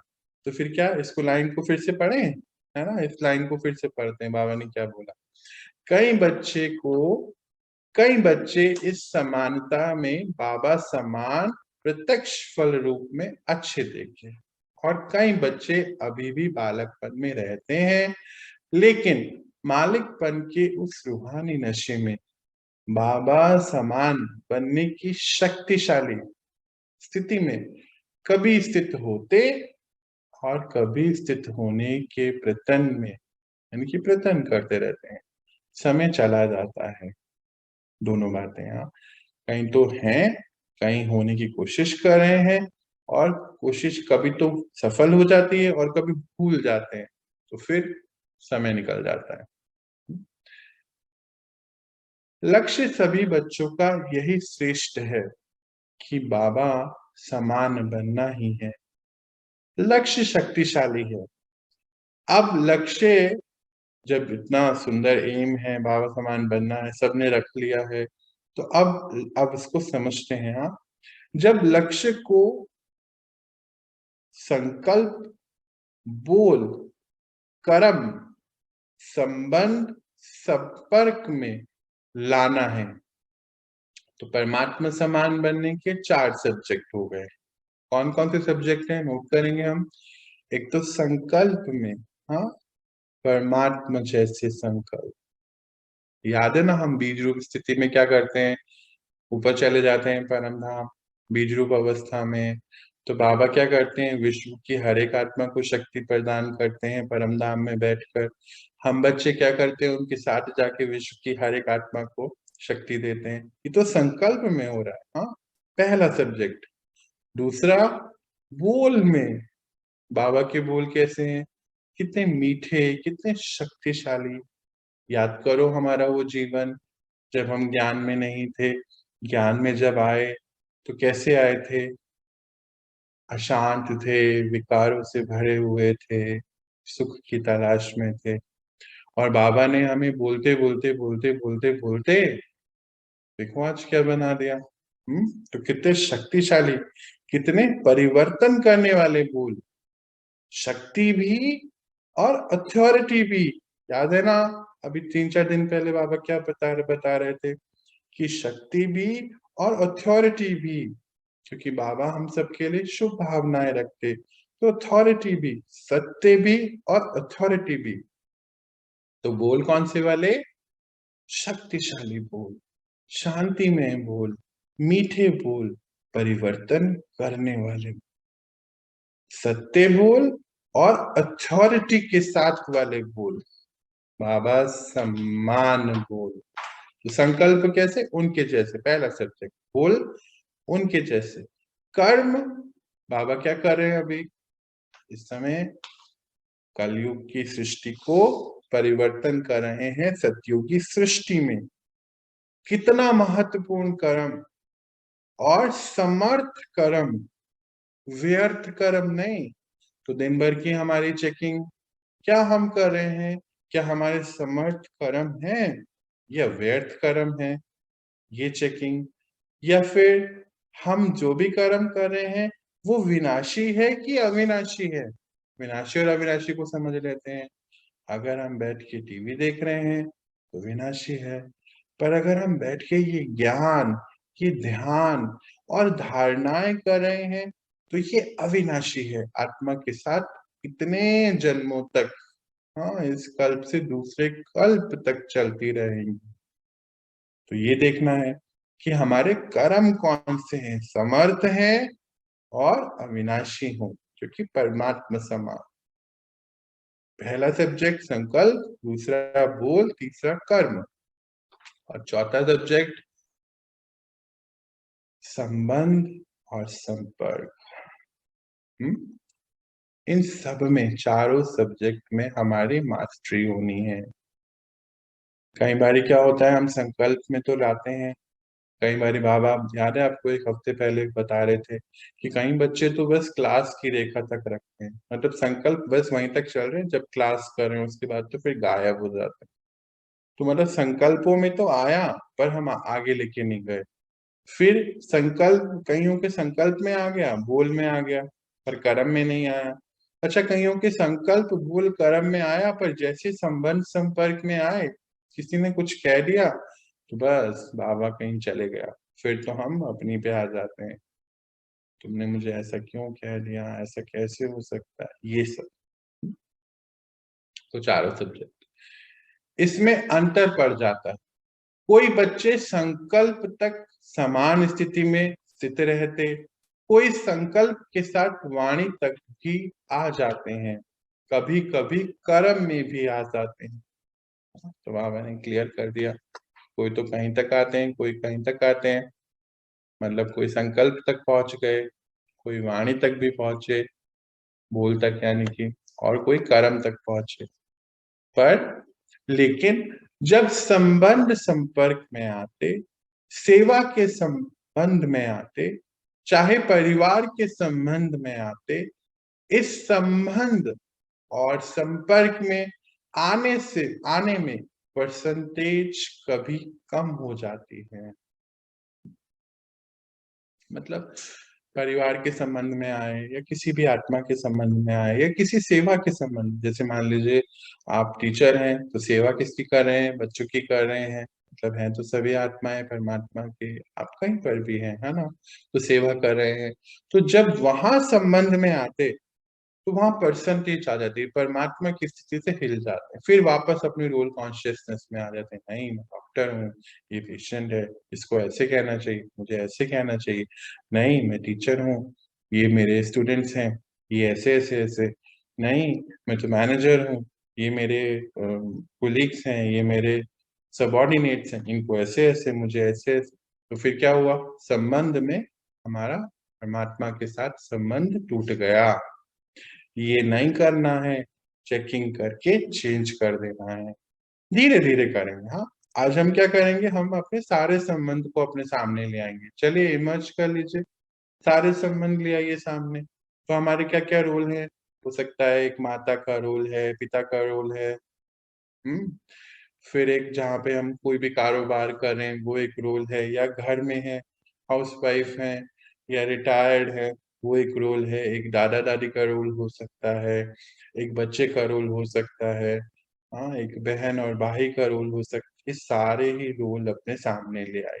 तो फिर क्या इसको लाइन को फिर से पढ़े, है ना, इस लाइन को फिर से पढ़ते हैं, बाबा ने क्या बोला। कई बच्चे को कई बच्चे इस समानता में बाबा समान प्रत्यक्ष फल रूप में अच्छे देखे, और कई बच्चे अभी भी बालकपन में रहते हैं, लेकिन मालिकपन के उस रूहानी नशे में बाबा समान बनने की शक्तिशाली स्थिति में कभी स्थित होते और कभी स्थित होने के प्रयत्न में, यानी कि प्रयत्न करते रहते हैं। समय चला जाता है, दोनों बातें। हाँ, कहीं तो हैं, कहीं होने की कोशिश कर रहे हैं, और कोशिश कभी तो सफल हो जाती है और कभी भूल जाते हैं। तो फिर समय निकल जाता है। लक्ष्य सभी बच्चों का यही श्रेष्ठ है कि बाबा समान बनना ही है। लक्ष्य शक्तिशाली है। अब लक्ष्य जब इतना सुंदर एम है, बाबा समान बनना है, सबने रख लिया है, तो अब इसको समझते हैं। हाँ, जब लक्ष्य को संकल्प, बोल, कर्म, संबंध, संपर्क में लाना है, तो परमात्मा समान बनने के 4 सब्जेक्ट हो गए। कौन कौन से सब्जेक्ट हैं, नोट करेंगे हम। एक तो संकल्प में, हाँ, परमात्मा जैसे संकल्प। याद है ना, हम बीज रूप स्थिति में क्या करते हैं, ऊपर चले जाते हैं परम धाम बीज रूप अवस्था में, तो बाबा क्या करते हैं, विश्व की हर एक आत्मा को शक्ति प्रदान करते हैं परम धाम में बैठकर। हम बच्चे क्या करते हैं, उनके साथ जाके विश्व की हर एक आत्मा को शक्ति देते हैं। ये तो संकल्प में हो रहा है। हाँ, पहला सब्जेक्ट। दूसरा, बोल में, बाबा के बोल कैसे हैं, कितने मीठे, कितने शक्तिशाली। याद करो हमारा वो जीवन, जब हम ज्ञान में नहीं थे, ज्ञान में जब आए तो कैसे आए थे, अशांत थे, विकारों से भरे हुए थे, सुख की तलाश में थे, और बाबा ने हमें बोलते बोलते बोलते बोलते बोलते देखो आज क्या बना दिया। तो कितने शक्तिशाली, कितने परिवर्तन करने वाले बोल। शक्ति भी और अथॉरिटी भी। याद है ना, अभी 3-4 दिन पहले बाबा क्या बता रहे थे कि शक्ति भी और अथॉरिटी भी, क्योंकि बाबा हम सबके लिए शुभ भावनाएं रखते, तो अथॉरिटी भी, सत्य भी और अथॉरिटी भी। तो बोल कौन से वाले, शक्तिशाली बोल, शांतिमय बोल, मीठे बोल, परिवर्तन करने वाले, सत्य बोल और अथॉरिटी के साथ वाले बोल, बाबा सम्मान बोल। तो संकल्प कैसे, उनके जैसे, पहला सब्जेक्ट बोल उनके जैसे। कर्म, बाबा क्या कर रहे हैं अभी इस समय, कलयुग की सृष्टि को परिवर्तन कर रहे हैं सतयुगी सृष्टि में। कितना महत्वपूर्ण कर्म, और समर्थ कर्म, व्यर्थ कर्म नहीं। तो दिन भर की हमारी चेकिंग, क्या हम कर रहे हैं, क्या हमारे समर्थ कर्म है या व्यर्थ कर्म है, ये चेकिंग। या फिर हम जो भी कर्म कर रहे हैं वो विनाशी है कि अविनाशी है। विनाशी और अविनाशी को समझ लेते हैं। अगर हम बैठ के टीवी देख रहे हैं तो विनाशी है, पर अगर हम बैठ के ये ज्ञान, ये ध्यान और धारणाएं कर रहे हैं तो ये अविनाशी है, आत्मा के साथ इतने जन्मों तक, हाँ, इस कल्प से दूसरे कल्प तक चलती रहेंगी। तो ये देखना है कि हमारे कर्म कौन से हैं, समर्थ हैं और अविनाशी हो, क्योंकि परमात्मा समान। पहला सब्जेक्ट संकल्प, दूसरा बोल, तीसरा कर्म, और चौथा सब्जेक्ट संबंध और संपर्क। इन सब में, चारों सब्जेक्ट में हमारी मास्टरी होनी है। कई बार क्या होता है, हम संकल्प में तो लाते हैं, कई बार बाबा, याद है आपको, एक हफ्ते पहले बता रहे थे कि कई बच्चे तो बस क्लास की रेखा तक रखते हैं, मतलब संकल्प बस वहीं तक चल रहे हैं, जब क्लास कर रहे हैं उसके बाद तो फिर गायब हो जाते हैं। तो मतलब संकल्पों में तो आया पर हम आगे लेके नहीं गए। फिर संकल्प, कईयों के संकल्प में आ गया, बोल में आ गया, पर कर्म में नहीं आया। अच्छा, कईयों के संकल्प, बोल, कर्म में आया, पर जैसे संबंध संपर्क में आए, किसी ने कुछ कह दिया तो बस बाबा कहीं चले गया, फिर तो हम अपनी पे आ जाते हैं, तुमने मुझे ऐसा क्यों कह दिया, ऐसा कैसे हो सकता है, ये सब। तो चारों सब्जेक्ट, इसमें अंतर पड़ जाता है। कोई बच्चे संकल्प तक समान स्थिति में स्थित रहते, कोई संकल्प के साथ वाणी तक भी आ जाते हैं, कभी कभी कर्म में भी आ जाते हैं। तो बाबा ने क्लियर कर दिया, कोई तो कहीं तक आते हैं, कोई कहीं तक आते हैं, मतलब कोई संकल्प तक पहुंच गए, कोई वाणी तक भी पहुंचे, बोल तक यानी कि, और कोई कर्म तक पहुंचे। पर लेकिन जब संबंध संपर्क में आते, सेवा के संबंध में आते, चाहे परिवार के संबंध में आते, इस संबंध और संपर्क में आने में परसेंटेज कभी कम हो जाती है। मतलब परिवार के संबंध में आए या किसी भी आत्मा के संबंध में आए या किसी सेवा के संबंध, जैसे मान लीजिए आप टीचर हैं तो सेवा किसकी कर रहे हैं? बच्चों की कर रहे हैं। मतलब हैं तो सभी आत्माएं परमात्मा के, आप कहीं पर भी हैं, है ना, तो सेवा कर रहे हैं। तो जब वहां संबंध में आते तो वहां परसेंटेज आ जाती है, परमात्मा की स्थिति से हिल जाते हैं, फिर वापस अपनी रोल कॉन्शियसनेस में आ जाते हैं। नहीं, मैं डॉक्टर हूँ, ये पेशेंट है, इसको ऐसे कहना चाहिए, मुझे ऐसे कहना चाहिए। नहीं, मैं टीचर हूँ, ये मेरे स्टूडेंट्स हैं, ये ऐसे ऐसे ऐसे। नहीं, मैं तो मैनेजर हूँ, ये मेरे कोलीग्स हैं, ये मेरे सबॉर्डिनेट्स हैं, इनको ऐसे ऐसे, मुझे ऐसे ऐसे। तो फिर क्या हुआ? संबंध में हमारा परमात्मा के साथ संबंध टूट गया। ये नहीं करना है, चेकिंग करके चेंज कर देना है, धीरे धीरे करेंगे। हाँ, आज हम क्या करेंगे? हम अपने सारे संबंध को अपने सामने ले आएंगे। चलिए इमर्ज कर लीजिए, सारे संबंध ले आइए सामने। तो हमारे क्या क्या रोल है? हो सकता है एक माता का रोल है, पिता का रोल है, फिर एक जहाँ पे हम कोई भी कारोबार कर रहे हैं वो एक रोल है, या घर में है, हाउसवाइफ है, या रिटायर्ड है, वो एक रोल है। एक दादा दादी का रोल हो सकता है, एक बच्चे का रोल हो सकता है, हाँ, एक बहन और भाई का रोल हो सकता है। ये सारे ही रोल अपने सामने ले आए।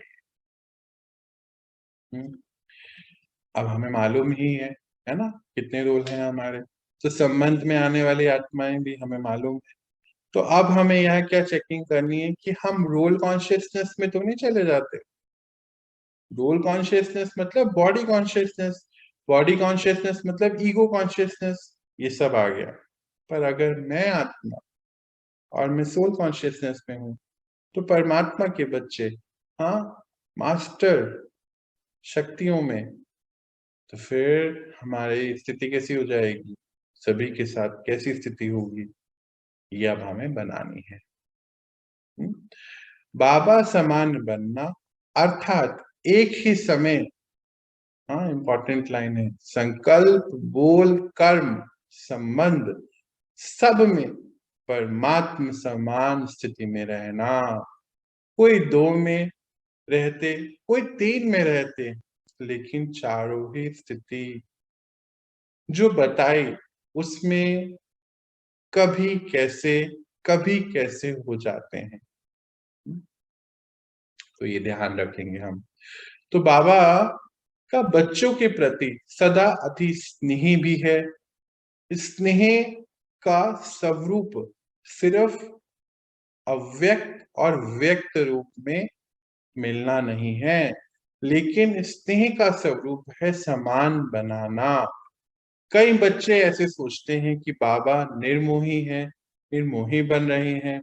अब हमें मालूम ही है ना, कितने रोल हैं हमारे। तो संबंध में आने वाली आत्माएं भी हमें मालूम है। तो अब हमें यहाँ क्या चेकिंग करनी है कि हम रोल कॉन्शियसनेस में तो नहीं चले जाते। रोल कॉन्शियसनेस मतलब बॉडी कॉन्शियसनेस, बॉडी कॉन्शियसनेस मतलब ईगो कॉन्शियसनेस, ये सब आ गया। पर अगर मैं आत्मा और मैं सोल कॉन्शियसनेस में हूँ, तो परमात्मा के बच्चे, हाँ, मास्टर शक्तियों में, तो फिर हमारी स्थिति कैसी हो जाएगी? सभी के साथ कैसी स्थिति होगी, ये अब हमें बनानी है। बाबा समान बनना अर्थात एक ही समय, हाँ, इंपॉर्टेंट लाइन है, संकल्प, बोल, कर्म, संबंध सब में परमात्म समान स्थिति में रहना। कोई 2 में रहते, कोई 3 में रहते, लेकिन चारों ही स्थिति जो बताई उसमें कभी कैसे हो जाते हैं। तो ये ध्यान रखेंगे हम। तो बाबा का बच्चों के प्रति सदा अति स्नेही भी है। स्नेह का स्वरूप सिर्फ अव्यक्त और व्यक्त रूप में मिलना नहीं है, लेकिन स्नेह का स्वरूप है समान बनाना। कई बच्चे ऐसे सोचते हैं कि बाबा निर्मोही है, निर्मोही बन रहे हैं,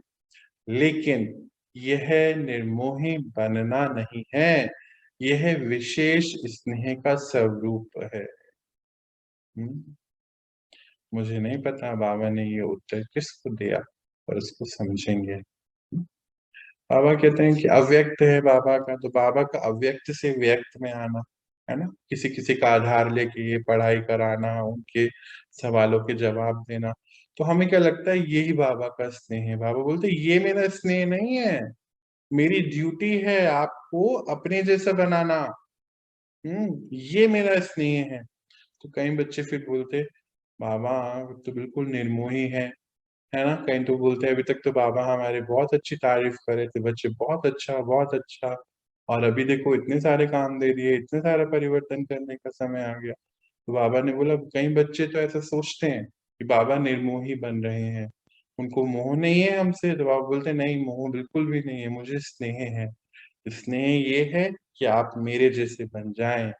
लेकिन यह निर्मोही बनना नहीं है, यह विशेष स्नेह का स्वरूप है। मुझे नहीं पता बाबा ने ये उत्तर किसको दिया, पर उसको समझेंगे। बाबा कहते हैं कि अव्यक्त है बाबा का, तो बाबा का अव्यक्त से व्यक्त में आना, है ना, किसी किसी का आधार लेके ये पढ़ाई कराना, उनके सवालों के जवाब देना। तो हमें क्या लगता है यही बाबा का स्नेह है। बाबा बोलते ये मेरा स्नेह नहीं है, मेरी ड्यूटी है आपको अपने जैसा बनाना। ये मेरा स्नेह है। तो कई बच्चे फिर बोलते बाबा तो बिल्कुल निर्मोही है ना। कहीं तो बोलते हैं अभी तक तो बाबा हमारे बहुत अच्छी तारीफ कर रहे थे बच्चे, बहुत अच्छा बहुत अच्छा, और अभी देखो इतने सारे काम दे दिए, इतने सारा परिवर्तन करने का समय आ गया। तो बाबा ने बोला कई बच्चे तो ऐसा सोचते हैं कि बाबा निर्मोही बन रहे हैं, उनको मोह नहीं है हमसे। तो बाबा बोलते नहीं, मोह बिल्कुल भी नहीं है, मुझे स्नेह है। स्नेह ये है कि आप मेरे जैसे बन जाएं,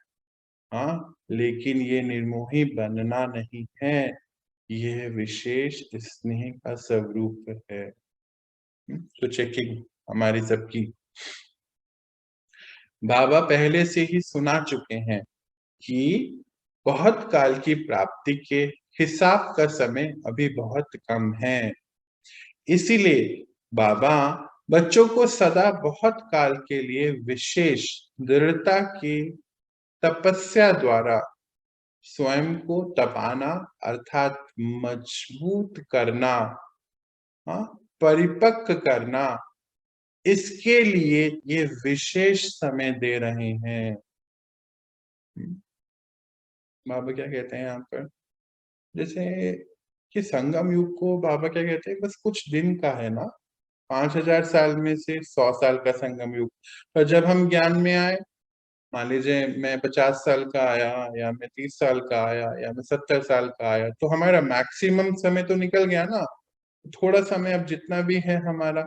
हाँ, लेकिन ये निर्मोही बनना नहीं है, यह विशेष स्नेह का स्वरूप है। तो चेकिंग हमारी सबकी। बाबा पहले से ही सुना चुके हैं कि बहुत काल की प्राप्ति के हिसाब का समय अभी बहुत कम है। इसीलिए बाबा बच्चों को सदा बहुत काल के लिए विशेष दृढ़ता की तपस्या द्वारा स्वयं को तपाना अर्थात मजबूत करना, हाँ, परिपक्व करना, इसके लिए ये विशेष समय दे रहे हैं। बाबा क्या कहते हैं यहाँ पर, जैसे कि संगम युग को बाबा क्या कहते हैं, बस कुछ दिन का है ना, 5000 साल में से 100 साल का संगम युग। पर जब हम ज्ञान में आए, मान लीजिए मैं 50 साल का आया, या मैं 30 साल का आया, या मैं 70 साल का आया, तो हमारा मैक्सिमम समय तो निकल गया ना। थोड़ा समय अब जितना भी है हमारा,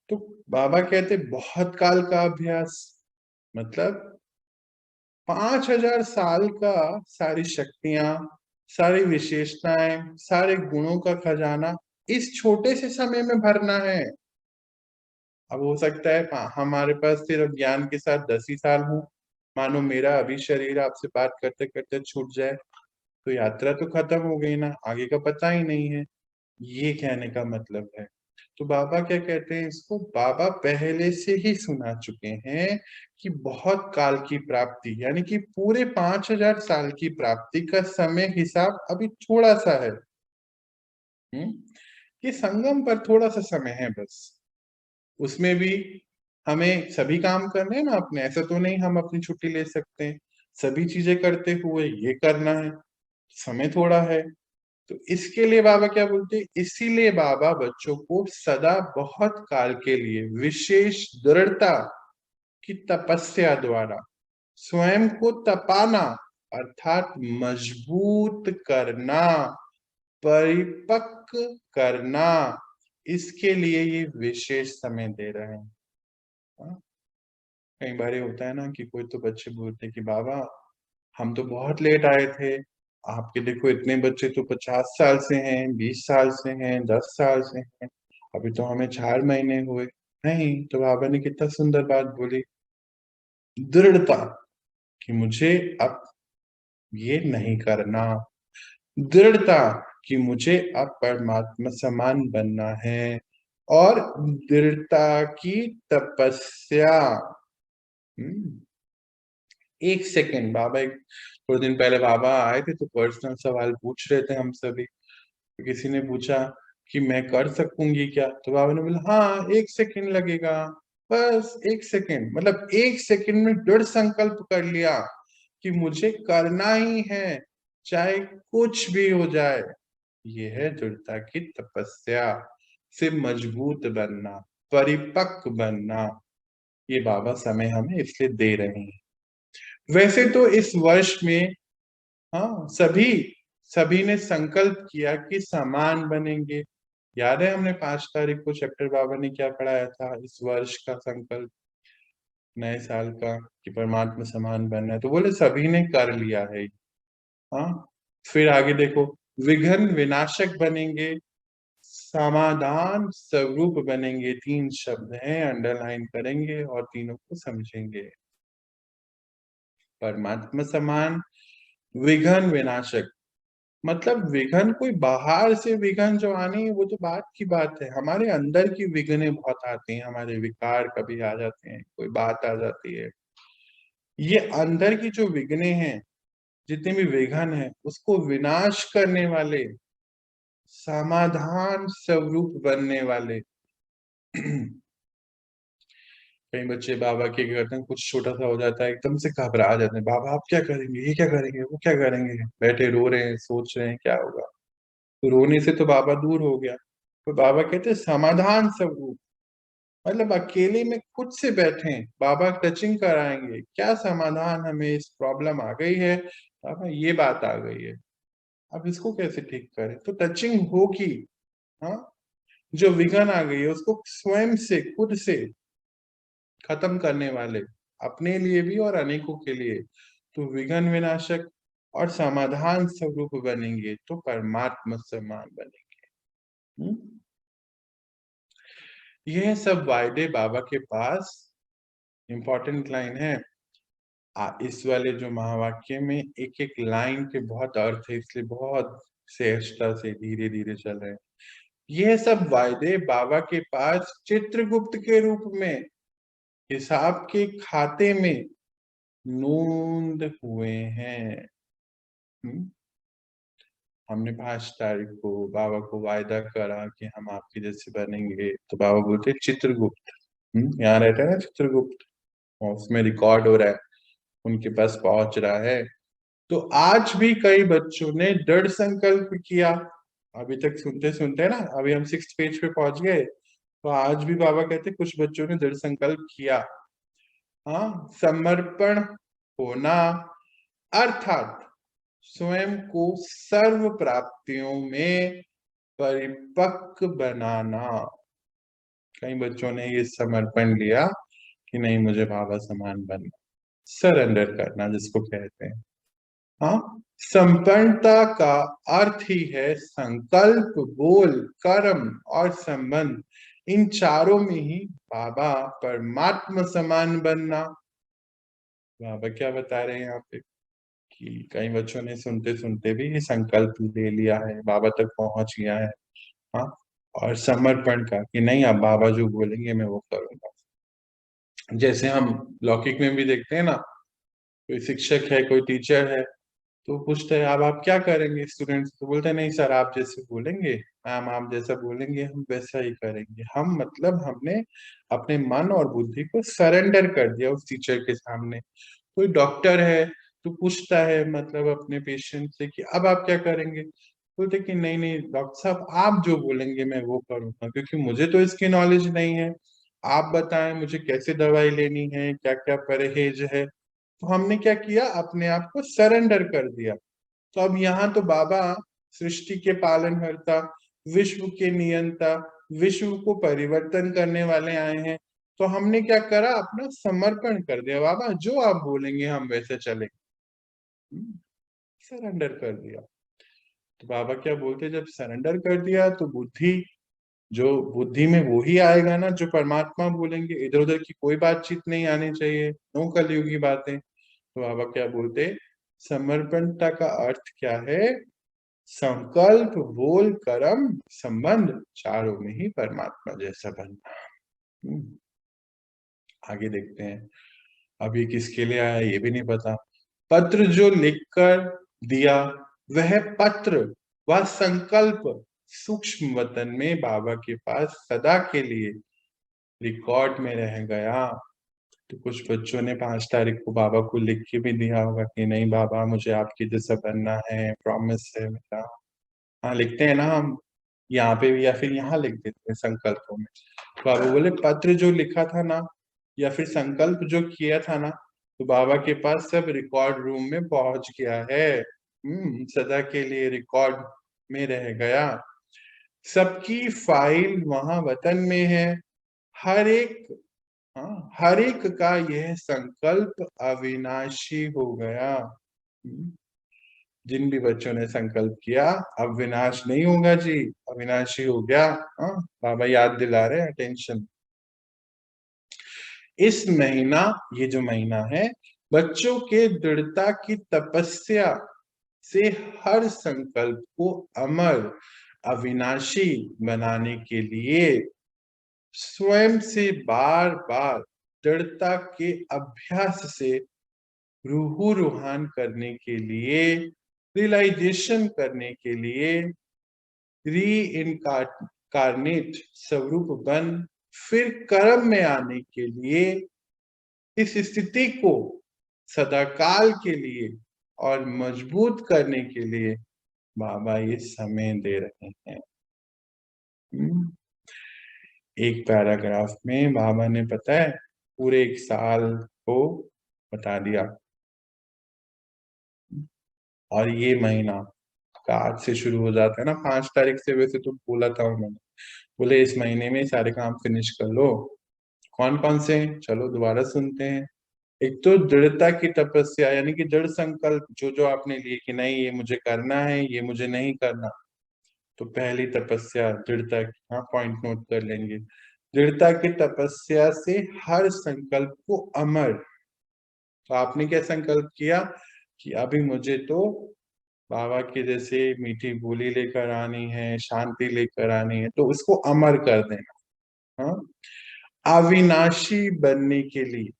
तो बाबा कहते बहुत काल का अभ्यास, मतलब 5000 साल का सारी शक्तियां, सारी विशेषताएं, सारे गुणों का खजाना इस छोटे से समय में भरना है। अब हो सकता है हमारे पास सिर्फ ज्ञान के साथ 10 ही साल हो, मानो मेरा अभी शरीर आपसे बात करते करते छूट जाए, तो यात्रा तो खत्म हो गई ना, आगे का पता ही नहीं है। ये कहने का मतलब है। तो बाबा क्या कहते हैं इसको, बाबा पहले से ही सुना चुके हैं कि बहुत काल की प्राप्ति, यानी कि पूरे 5000 साल की प्राप्ति का समय हिसाब अभी थोड़ा सा है। ये संगम पर थोड़ा सा समय है बस, उसमें भी हमें सभी काम करने हैं ना अपने, ऐसा तो नहीं हम अपनी छुट्टी ले सकते हैं, सभी चीजें करते हुए ये करना है, समय थोड़ा है। तो इसके लिए बाबा क्या बोलते हैं, इसीलिए बाबा बच्चों को सदा बहुत काल के लिए विशेष दृढ़ता की तपस्या द्वारा स्वयं को तपाना अर्थात मजबूत करना, परिपक्व करना, इसके लिए ये विशेष समय दे रहे हैं। हाँ? कई बार ये होता है ना कि कोई तो बच्चे बोलते हैं कि बाबा हम तो बहुत लेट आए थे, आपके देखो इतने बच्चे तो 50 साल से हैं, 20 साल से हैं, 10 साल से हैं, अभी तो हमें 4 महीने हुए। नहीं, तो बाबा ने कितना सुंदर बात बोली, दृढ़ता कि मुझे अब ये नहीं करना, दृढ़ता कि मुझे अब परमात्मा समान बनना है, और दृढ़ता की तपस्या। एक सेकेंड, बाबा एक थोड़े दिन पहले बाबा आए थे तो पर्सनल सवाल पूछ रहे थे हम सभी, तो किसी ने पूछा कि मैं कर सकूंगी क्या, तो बाबा ने बोला हाँ 1 सेकेंड लगेगा, बस 1 सेकेंड, मतलब 1 सेकेंड में दृढ़ संकल्प कर लिया कि मुझे करना ही है, चाहे कुछ भी हो जाए। ये है दृढ़ता की तपस्या से मजबूत बनना, परिपक्व बनना। ये बाबा समय हमें इसलिए दे रहे हैं। वैसे तो इस वर्ष में, हाँ, सभी ने संकल्प किया कि समान बनेंगे। याद है हमने 5 तारीख को चैप्टर बाबा ने क्या पढ़ाया था, इस वर्ष का संकल्प नए साल का, कि परमात्मा समान बनना है, तो बोले सभी ने कर लिया है। हाँ, फिर आगे देखो, विघ्न विनाशक बनेंगे, समाधान स्वरूप बनेंगे, 3 शब्द हैं, अंडरलाइन करेंगे और तीनों को समझेंगे। परमात्मा समान, विघ्न विनाशक, मतलब विघ्न कोई बाहर से विघ्न जो आनी है वो तो बात की बात है, हमारे अंदर की विघ्ने बहुत आती हैं, हमारे विकार कभी आ जाते हैं, कोई बात आ जाती है। ये अंदर की जो विघ्ने हैं, जितने भी विघ्न है, उसको विनाश करने वाले, समाधान स्वरूप बनने वाले। कई बच्चे बाबा के करते हैं, कुछ छोटा सा हो जाता है एकदम से घबरा जाते हैं, बाबा आप क्या करेंगे, ये क्या करेंगे, वो क्या करेंगे, बैठे रो रहे हैं, सोच रहे हैं क्या होगा। तो रोने से तो बाबा दूर हो गया, तो बाबा कहते हैं समाधान स्वरूप, मतलब अकेले में खुद से बैठे बाबा टचिंग कराएंगे, क्या समाधान, हमें इस प्रॉब्लम आ गई है बाबा, ये बात आ गई है, अब इसको कैसे ठीक करें, तो टचिंग होगी। हाँ, जो विघ्न आ गई है उसको स्वयं से, खुद से खत्म करने वाले, अपने लिए भी और अनेकों के लिए, तो विघ्न विनाशक और समाधान स्वरूप बनेंगे, तो परमात्मा समान बनेंगे। यह सब वायदे बाबा के पास, इंपॉर्टेंट लाइन है। इस वाले जो महावाक्य में एक एक लाइन के बहुत अर्थ है, इसलिए बहुत सहजता से धीरे धीरे चल रहे हैं। यह सब वायदे बाबा के पास चित्रगुप्त के रूप में हिसाब के खाते में नोंद हुए हैं। हमने 5 तारीख को बाबा को वायदा करा कि हम आपके जैसे बनेंगे, तो बाबा बोलते चित्रगुप्त, यहाँ रहता है ना चित्रगुप्त, और उसमें रिकॉर्ड हो रहा है, उनके पास पहुंच रहा है। तो आज भी कई बच्चों ने दृढ़ संकल्प किया, अभी तक सुनते सुनते ना, अभी हम 6th पेज पे पहुंच गए, तो आज भी बाबा कहते कुछ बच्चों ने दृढ़ संकल्प किया। हाँ, समर्पण होना अर्थात स्वयं को सर्व प्राप्तियों में परिपक्व बनाना। कई बच्चों ने ये समर्पण लिया कि नहीं, मुझे बाबा समान बनना, सरेंडर करना जिसको कहते हैं। हाँ, संपन्नता का अर्थ ही है संकल्प, बोल, कर्म और संबंध, इन चारों में ही बाबा परमात्मा समान बनना। बाबा क्या बता रहे हैं यहाँ पे कि कई बच्चों ने सुनते सुनते भी ये संकल्प ले लिया है, बाबा तक पहुंच गया है। हाँ, और समर्पण का कि नहीं, अब बाबा जो बोलेंगे मैं वो करूंगा। जैसे हम लौकिक में भी देखते हैं ना, कोई शिक्षक है, कोई टीचर है, तो पूछते हैं अब आप क्या करेंगे स्टूडेंट्स, तो बोलते हैं नहीं सर, आप जैसे बोलेंगे, मैम आप जैसा बोलेंगे हम वैसा ही करेंगे। हम मतलब हमने अपने मन और बुद्धि को सरेंडर कर दिया उस टीचर के सामने। कोई डॉक्टर है तो पूछता है मतलब अपने पेशेंट से कि अब आप क्या करेंगे, बोलते कि नहीं नहीं डॉक्टर साहब, आप जो बोलेंगे मैं वो करूंगा, क्योंकि मुझे तो इसकी नॉलेज नहीं है, आप बताएं मुझे कैसे दवाई लेनी है, क्या क्या परहेज है। तो हमने क्या किया, अपने आप को सरेंडर कर दिया। तो अब यहाँ तो बाबा सृष्टि के पालनकर्ता, विश्व के नियंता, विश्व को परिवर्तन करने वाले आए हैं। तो हमने क्या करा, अपना समर्पण कर दिया, बाबा जो आप बोलेंगे हम वैसे चलेंगे, सरेंडर कर दिया। तो बाबा क्या बोलते, जब सरेंडर कर दिया तो बुद्धि, जो बुद्धि में वो ही आएगा ना जो परमात्मा बोलेंगे, इधर उधर की कोई बातचीत नहीं आनी चाहिए, नो कलयुगी बातें। तो बाबा क्या बोलते, समर्पणता का अर्थ क्या है, संकल्प, बोल, कर्म, संबंध, चारों में ही परमात्मा जैसा बनना। आगे देखते हैं, अब ये किसके लिए आया ये भी नहीं पता। पत्र जो लिखकर दिया वह पत्र व संकल्प सूक्ष्म वतन में बाबा के पास सदा के लिए रिकॉर्ड में रह गया। तो कुछ बच्चों ने 5 तारीख को बाबा को लिख के भी दिया होगा कि नहीं बाबा मुझे आपके जैसा बनना है, प्रॉमिस है मेरा। हाँ, लिखते हैं ना हम यहाँ पे भी, या फिर यहाँ लिख देते हैं संकल्पों में। बाबा बोले पत्र जो लिखा था ना, या फिर संकल्प जो किया था ना, तो बाबा के पास सब रिकॉर्ड रूम में पहुंच गया है। सदा के लिए रिकॉर्ड में रह गया। सबकी फाइल वहां वतन में है। हर एक, हाँ, हर एक का यह संकल्प अविनाशी हो गया। जिन भी बच्चों ने संकल्प किया अब विनाश नहीं होगा जी, अविनाशी हो गया। हाँ, बाबा याद दिला रहे हैं, टेंशन। इस महीना, ये जो महीना है, बच्चों के दृढ़ता की तपस्या से हर संकल्प को अमर, अविनाशी बनाने के लिए स्वयं से बार बार दृढ़ता के अभ्यास से रूहू रूहान करने के लिए, रियलाइजेशन करने के लिए, री इनकारनेट स्वरूप बन फिर कर्म में आने के लिए, इस स्थिति को सदाकाल के लिए और मजबूत करने के लिए बाबा ये समय दे रहे हैं। एक पैराग्राफ में बाबा ने पता है पूरे 1 साल को बता दिया। और ये महीना का आज से शुरू हो जाता है ना, 5 तारीख से, वैसे तो बोला था उन्होंने, बोले इस महीने में सारे काम फिनिश कर लो। कौन कौन से, चलो दोबारा सुनते हैं। एक तो दृढ़ता की तपस्या, यानी कि दृढ़ संकल्प, जो जो आपने लिए कि नहीं ये मुझे करना है, ये मुझे नहीं करना। तो पहली तपस्या दृढ़ता की, हाँ पॉइंट नोट कर लेंगे। दृढ़ता की तपस्या से हर संकल्प को अमर। तो आपने क्या संकल्प किया कि अभी मुझे तो बाबा की जैसे मीठी बोली लेकर आनी है, शांति लेकर आनी है, तो उसको अमर कर देना। हाँ, अविनाशी बनने के लिए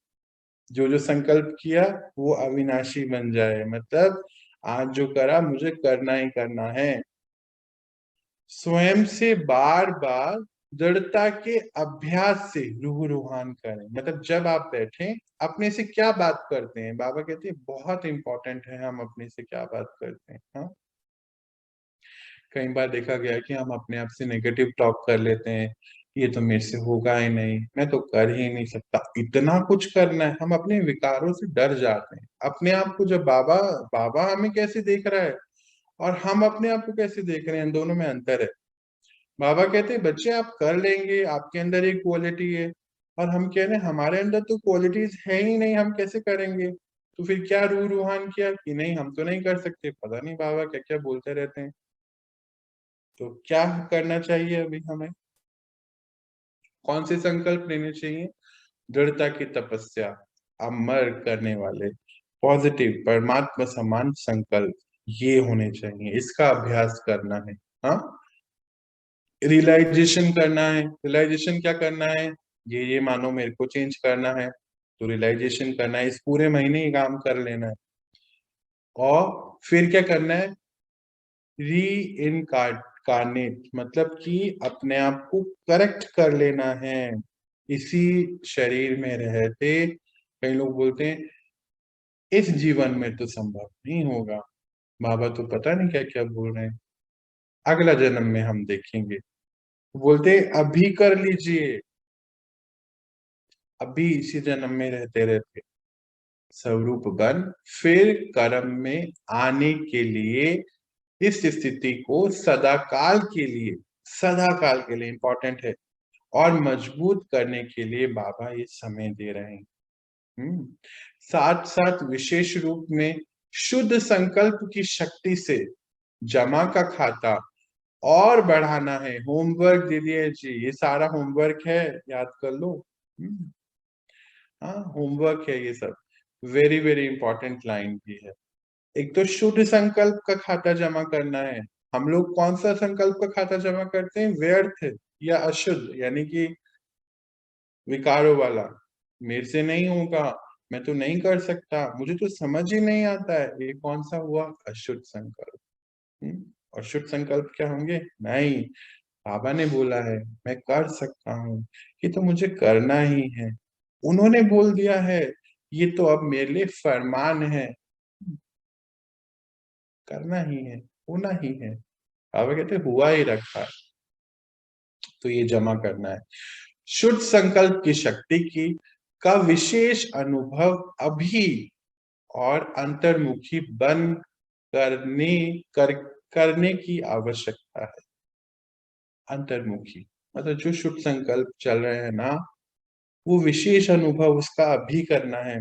जो जो संकल्प किया वो अविनाशी बन जाए, मतलब आज जो करा मुझे करना ही करना है। स्वयं से बार बार दृढ़ता के अभ्यास से रूह रूहान करें, मतलब जब आप बैठे अपने से क्या बात करते हैं, बाबा कहते हैं बहुत इंपॉर्टेंट है हम अपने से क्या बात करते हैं। हाँ, कई बार देखा गया कि हम अपने आप से नेगेटिव टॉक कर लेते हैं, ये तो मेरे से होगा ही नहीं, मैं तो कर ही नहीं सकता, इतना कुछ करना है। हम अपने विकारों से डर जाते हैं। अपने आप को जब बाबा बाबा हमें कैसे देख रहा है और हम अपने आप को कैसे देख रहे हैं, इन दोनों में अंतर है। बाबा कहते हैं बच्चे आप कर लेंगे, आपके अंदर एक क्वालिटी है, और हम कह रहे हैं हमारे अंदर तो क्वालिटीज है ही नहीं, हम कैसे करेंगे। तो फिर क्या रूह रूहान किया कि नहीं हम तो नहीं कर सकते, पता नहीं बाबा क्या क्या बोलते रहते हैं। तो क्या करना चाहिए अभी हमें, कौन से संकल्प लेने चाहिए? दृढ़ता की तपस्या, अमर करने वाले पॉजिटिव परमात्मा समान संकल्प ये होने चाहिए, इसका अभ्यास करना है। हाँ, रियलाइजेशन करना है। रियलाइजेशन क्या करना है? ये मानो मेरे को चेंज करना है, तो रियलाइजेशन करना है, इस पूरे महीने ही काम कर लेना है। और फिर क्या करना है? री इनकार्नेट, मतलब कि अपने आप को करेक्ट कर लेना है इसी शरीर में रहते। कई लोग बोलते हैं इस जीवन में तो संभव नहीं होगा, बाबा तो पता नहीं क्या क्या बोल रहे हैं, अगला जन्म में हम देखेंगे। बोलते अभी कर लीजिए, अभी इसी जन्म में रहते रहते स्वरूप बन फिर कर्म में आने के लिए, इस स्थिति को सदा काल के लिए इंपॉर्टेंट है और मजबूत करने के लिए बाबा ये समय दे रहे हैं। साथ साथ विशेष रूप में शुद्ध संकल्प की शक्ति से जमा का खाता और बढ़ाना है। होमवर्क दे दिए जी, ये सारा होमवर्क है, याद कर लो। हाँ, होमवर्क है ये सब, वेरी वेरी इंपॉर्टेंट लाइन भी है। एक तो शुद्ध संकल्प का खाता जमा करना है। हम लोग कौन सा संकल्प का खाता जमा करते हैं? व्यर्थ या अशुद्ध, यानी कि विकारों वाला, मेरे से नहीं होगा, मैं तो नहीं कर सकता, मुझे तो समझ ही नहीं आता है, ये कौन सा हुआ? अशुद्ध संकल्प। और शुद्ध संकल्प क्या होंगे? नहीं, बाबा ने बोला है मैं कर सकता हूँ, ये तो मुझे करना ही है, उन्होंने बोल दिया है, ये तो अब मेरे लिए फरमान है, करना ही है, होना ही है। बाबा कहते हुआ ही रखा है, तो ये जमा करना है। शुद्ध संकल्प की शक्ति की का विशेष अनुभव अभी और अंतर्मुखी बन करने की आवश्यकता है। अंतर्मुखी मतलब जो शुद्ध संकल्प चल रहे हैं ना, वो विशेष अनुभव उसका अभी करना है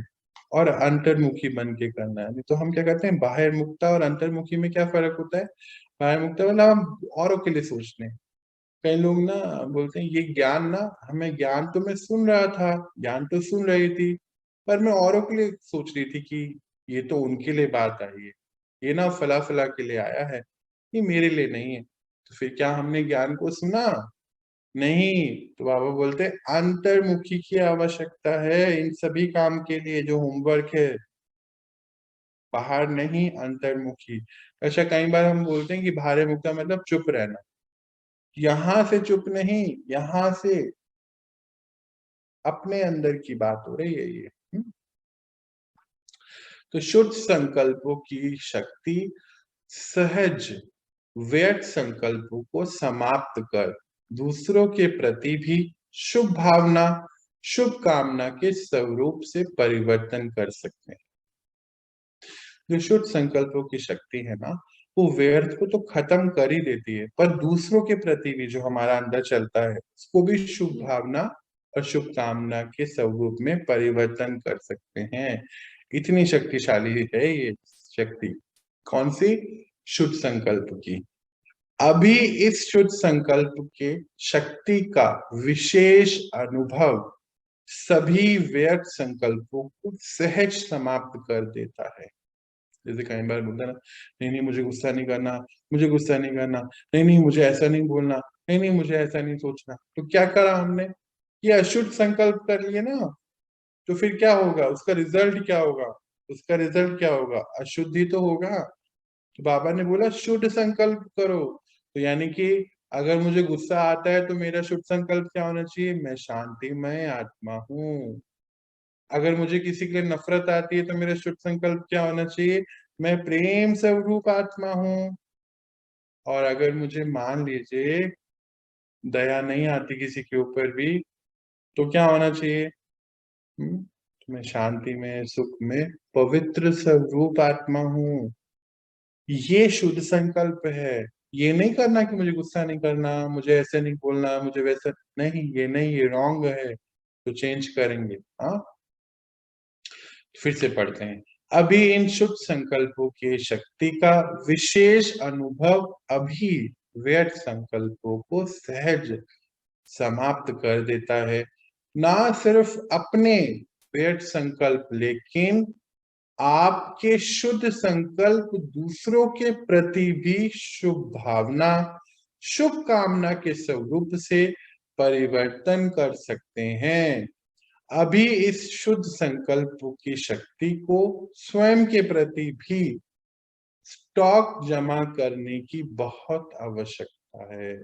और अंतर्मुखी बन के करना है। तो हम क्या करते हैं, बाहर मुक्ता और अंतर्मुखी में क्या फर्क होता है? बाहर मुक्ता मतलब हम औरों के लिए सोचते हैं। कई लोग ना बोलते हैं ये ज्ञान ना, हमें ज्ञान तो मैं सुन रहा था, ज्ञान तो सुन रही थी, पर मैं औरों के लिए सोच रही थी कि ये तो उनके लिए बात आई है, ये ना फला फला के लिए आया है, ये मेरे लिए नहीं है। तो फिर क्या हमने ज्ञान को सुना? नहीं। तो बाबा बोलते अंतर्मुखी की आवश्यकता है इन सभी काम के लिए, जो होमवर्क है, बाहर नहीं, अंतर्मुखी। अच्छा, कई बार हम बोलते हैं कि बाहर मुक्ता मतलब चुप रहना, यहां से चुप नहीं, यहां से अपने अंदर की बात हो रही है ये। तो शुद्ध संकल्पों की शक्ति सहज व्यर्थ संकल्पों को समाप्त कर दूसरों के प्रति भी शुभ भावना, शुभ कामना के स्वरूप से परिवर्तन कर सकते हैं। जो शुद्ध संकल्पों की शक्ति है ना, वो व्यर्थ को तो खत्म कर ही देती है, पर दूसरों के प्रति भी जो हमारा अंदर चलता है उसको भी शुभ भावना और शुभ कामना के स्वरूप में परिवर्तन कर सकते हैं। इतनी शक्तिशाली है ये शक्ति। कौन सी? शुद्ध संकल्प की। अभी इस शुद्ध संकल्प के शक्ति का विशेष अनुभव सभी व्यर्थ संकल्पों को सहज समाप्त कर देता है। जैसे कई बार बोलता है ना, नहीं नहीं मुझे गुस्सा नहीं करना, मुझे गुस्सा नहीं करना, नहीं नहीं मुझे ऐसा नहीं बोलना, नहीं नहीं मुझे ऐसा नहीं सोचना। तो क्या करा हमने, ये अशुद्ध संकल्प कर लिए ना, तो फिर क्या होगा, उसका रिजल्ट क्या होगा, उसका रिजल्ट क्या होगा, अशुद्धि तो होगा। तो बाबा ने बोला शुद्ध संकल्प करो। तो यानी कि अगर मुझे गुस्सा आता है तो मेरा शुद्ध संकल्प क्या होना चाहिए, मैं शांतिमय आत्मा हूँ। अगर मुझे किसी के लिए नफरत आती है तो मेरा शुद्ध संकल्प क्या होना चाहिए, मैं प्रेम स्वरूप आत्मा हूँ। और अगर मुझे मान लीजिए दया नहीं आती किसी के ऊपर भी, तो क्या होना चाहिए, तो मैं शांति में, सुख में पवित्र स्वरूप आत्मा हूँ। ये शुद्ध संकल्प है। ये नहीं करना कि मुझे गुस्सा नहीं करना, मुझे ऐसे नहीं बोलना, मुझे वैसा नहीं, ये नहीं, ये रॉन्ग है, तो चेंज करेंगे। हाँ, फिर से पढ़ते हैं। अभी इन शुद्ध संकल्पों की शक्ति का विशेष अनुभव अभी व्यर्थ संकल्पों को सहज समाप्त कर देता है। ना सिर्फ अपने व्यर्थ संकल्प, लेकिन आपके शुद्ध संकल्प दूसरों के प्रति भी शुभ भावना, शुभ कामना के स्वरूप से परिवर्तन कर सकते हैं। अभी इस शुद्ध संकल्प की शक्ति को स्वयं के प्रति भी स्टॉक जमा करने की बहुत आवश्यकता है।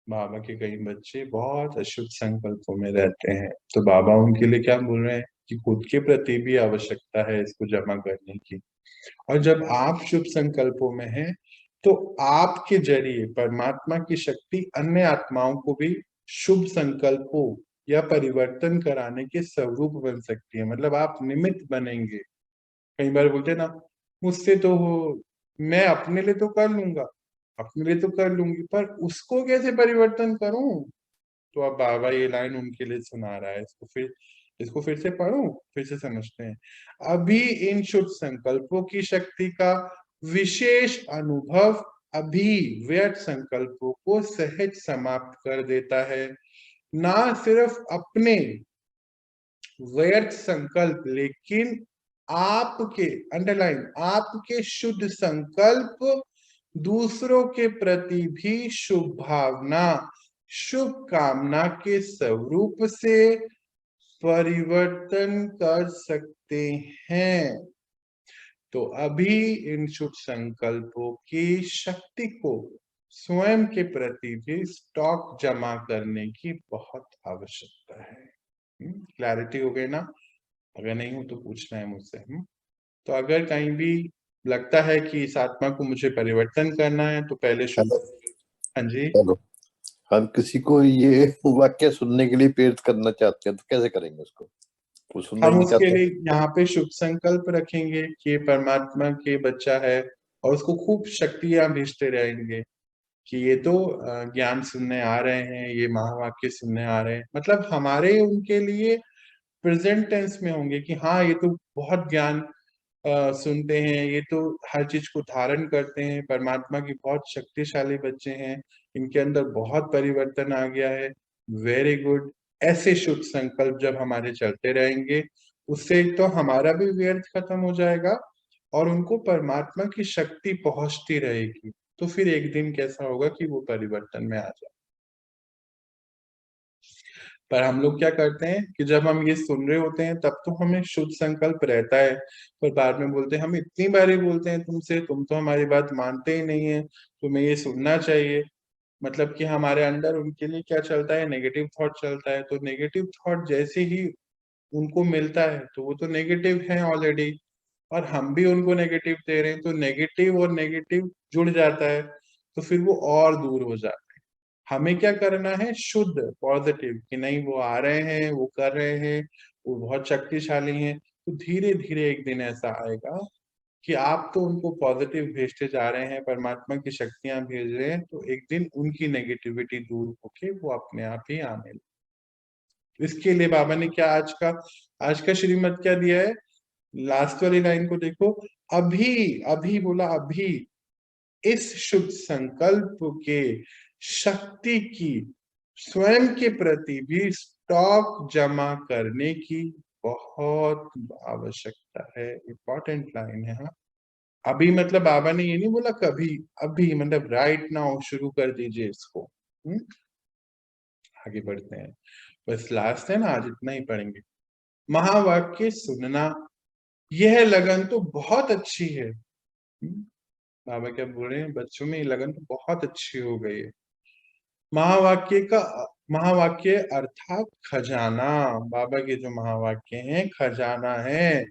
बाबा के कई बच्चे बहुत अशुद्ध संकल्पों में रहते हैं, तो बाबा उनके लिए क्या बोल रहे हैं कि खुद के प्रति भी आवश्यकता है इसको जमा करने की। और जब आप शुभ संकल्पों में हैं, तो आपके जरिए परमात्मा की शक्ति अन्य आत्माओं को भी शुभ संकल्पों या परिवर्तन कराने के स्वरूप बन सकती है। मतलब आप निमित्त बनेंगे। कई बार बोलते हैं ना, मुझसे तो हो, मैं अपने लिए तो कर लूंगा, अपने लिए तो कर लूंगी, पर उसको कैसे परिवर्तन करूं। तो अब बाबा ये लाइन उनके लिए सुना रहा है। इसको फिर से पढ़ूं, फिर से समझते हैं। अभी इन शुद्ध संकल्पों की शक्ति का विशेष अनुभव अभी व्यर्थ संकल्पों को सहज समाप्त कर देता है। ना सिर्फ अपने व्यर्थ संकल्प, लेकिन आपके, अंडरलाइन, आपके शुद्ध संकल्प दूसरों के प्रति भी शुभ भावना, शुभ कामना के स्वरूप से परिवर्तन कर सकते हैं। तो अभी इन शुभ संकल्पों की शक्ति को स्वयं के प्रति भी स्टॉक जमा करने की बहुत आवश्यकता है। क्लैरिटी हो गई ना? अगर नहीं हो तो पूछना है मुझसे। तो अगर कहीं भी लगता है कि इस आत्मा को मुझे परिवर्तन करना है, तो पहले शुभ। हाँ जी, चलो, हम किसी को ये वाक्य सुनने के लिए प्रेरित करना चाहते हैं तो कैसे करेंगे उसको, वो सुनना ही हम नहीं उसके चाहते। लिए यहाँ पे शुभ संकल्प रखेंगे कि ये परमात्मा के बच्चा है, और उसको खूब शक्तियां भेजते रहेंगे कि ये तो ज्ञान सुनने आ रहे हैं, ये महावाक्य सुनने आ रहे हैं। मतलब हमारे उनके लिए प्रेजेंट टेंस में होंगे कि हाँ ये तो बहुत ज्ञान सुनते हैं, ये तो हर चीज को धारण करते हैं, परमात्मा की बहुत शक्तिशाली बच्चे हैं, इनके अंदर बहुत परिवर्तन आ गया है। Very good. ऐसे शुभ संकल्प जब हमारे चलते रहेंगे, उससे एक तो हमारा भी व्यर्थ खत्म हो जाएगा और उनको परमात्मा की शक्ति पहुंचती रहेगी। तो फिर एक दिन कैसा होगा कि वो परिवर्तन में आ जाए। पर हम लोग क्या करते हैं कि जब हम ये सुन रहे होते हैं तब तो हमें शुद्ध संकल्प रहता है, पर बाद में बोलते हैं, हम इतनी बारी बोलते हैं तुमसे, तुम तो हमारी बात मानते ही नहीं है, तुम्हें ये सुनना चाहिए। मतलब कि हमारे अंदर उनके लिए क्या चलता है, नेगेटिव थॉट चलता है। तो नेगेटिव थॉट जैसे ही उनको मिलता है तो वो तो नेगेटिव है ऑलरेडी, और हम भी उनको नेगेटिव दे रहे हैं, तो नेगेटिव और नेगेटिव जुड़ जाता है, तो फिर वो और दूर हो जाता है। हमें क्या करना है, शुद्ध पॉजिटिव, कि नहीं वो आ रहे हैं, वो कर रहे हैं, वो बहुत शक्तिशाली हैं। तो धीरे धीरे एक दिन ऐसा आएगा कि आप तो उनको पॉजिटिव भेजते जा रहे हैं, परमात्मा की शक्तियां भेज रहे हैं, तो एक दिन उनकी नेगेटिविटी दूर होके वो अपने आप ही आने लगे। इसके लिए बाबा ने क्या आज का श्रीमत क्या दिया है, लास्ट वाली लाइन को देखो। अभी, अभी बोला, अभी इस शुभ संकल्प के शक्ति की स्वयं के प्रति भी स्टॉक जमा करने की बहुत आवश्यकता है। इम्पोर्टेंट लाइन है। हाँ, अभी मतलब बाबा ने ये नहीं बोला कभी, अभी मतलब राइट नाउ शुरू कर दीजिए इसको। आगे बढ़ते हैं, बस लास्ट है ना, आज इतना ही पढ़ेंगे। महावाक्य सुनना, यह लगन तो बहुत अच्छी है। बाबा क्या बोल रहे हैं, बच्चों में ये लगन तो बहुत अच्छी हो गई है। महावाक्य अर्थात खजाना, बाबा के जो महावाक्य हैं खजाना है।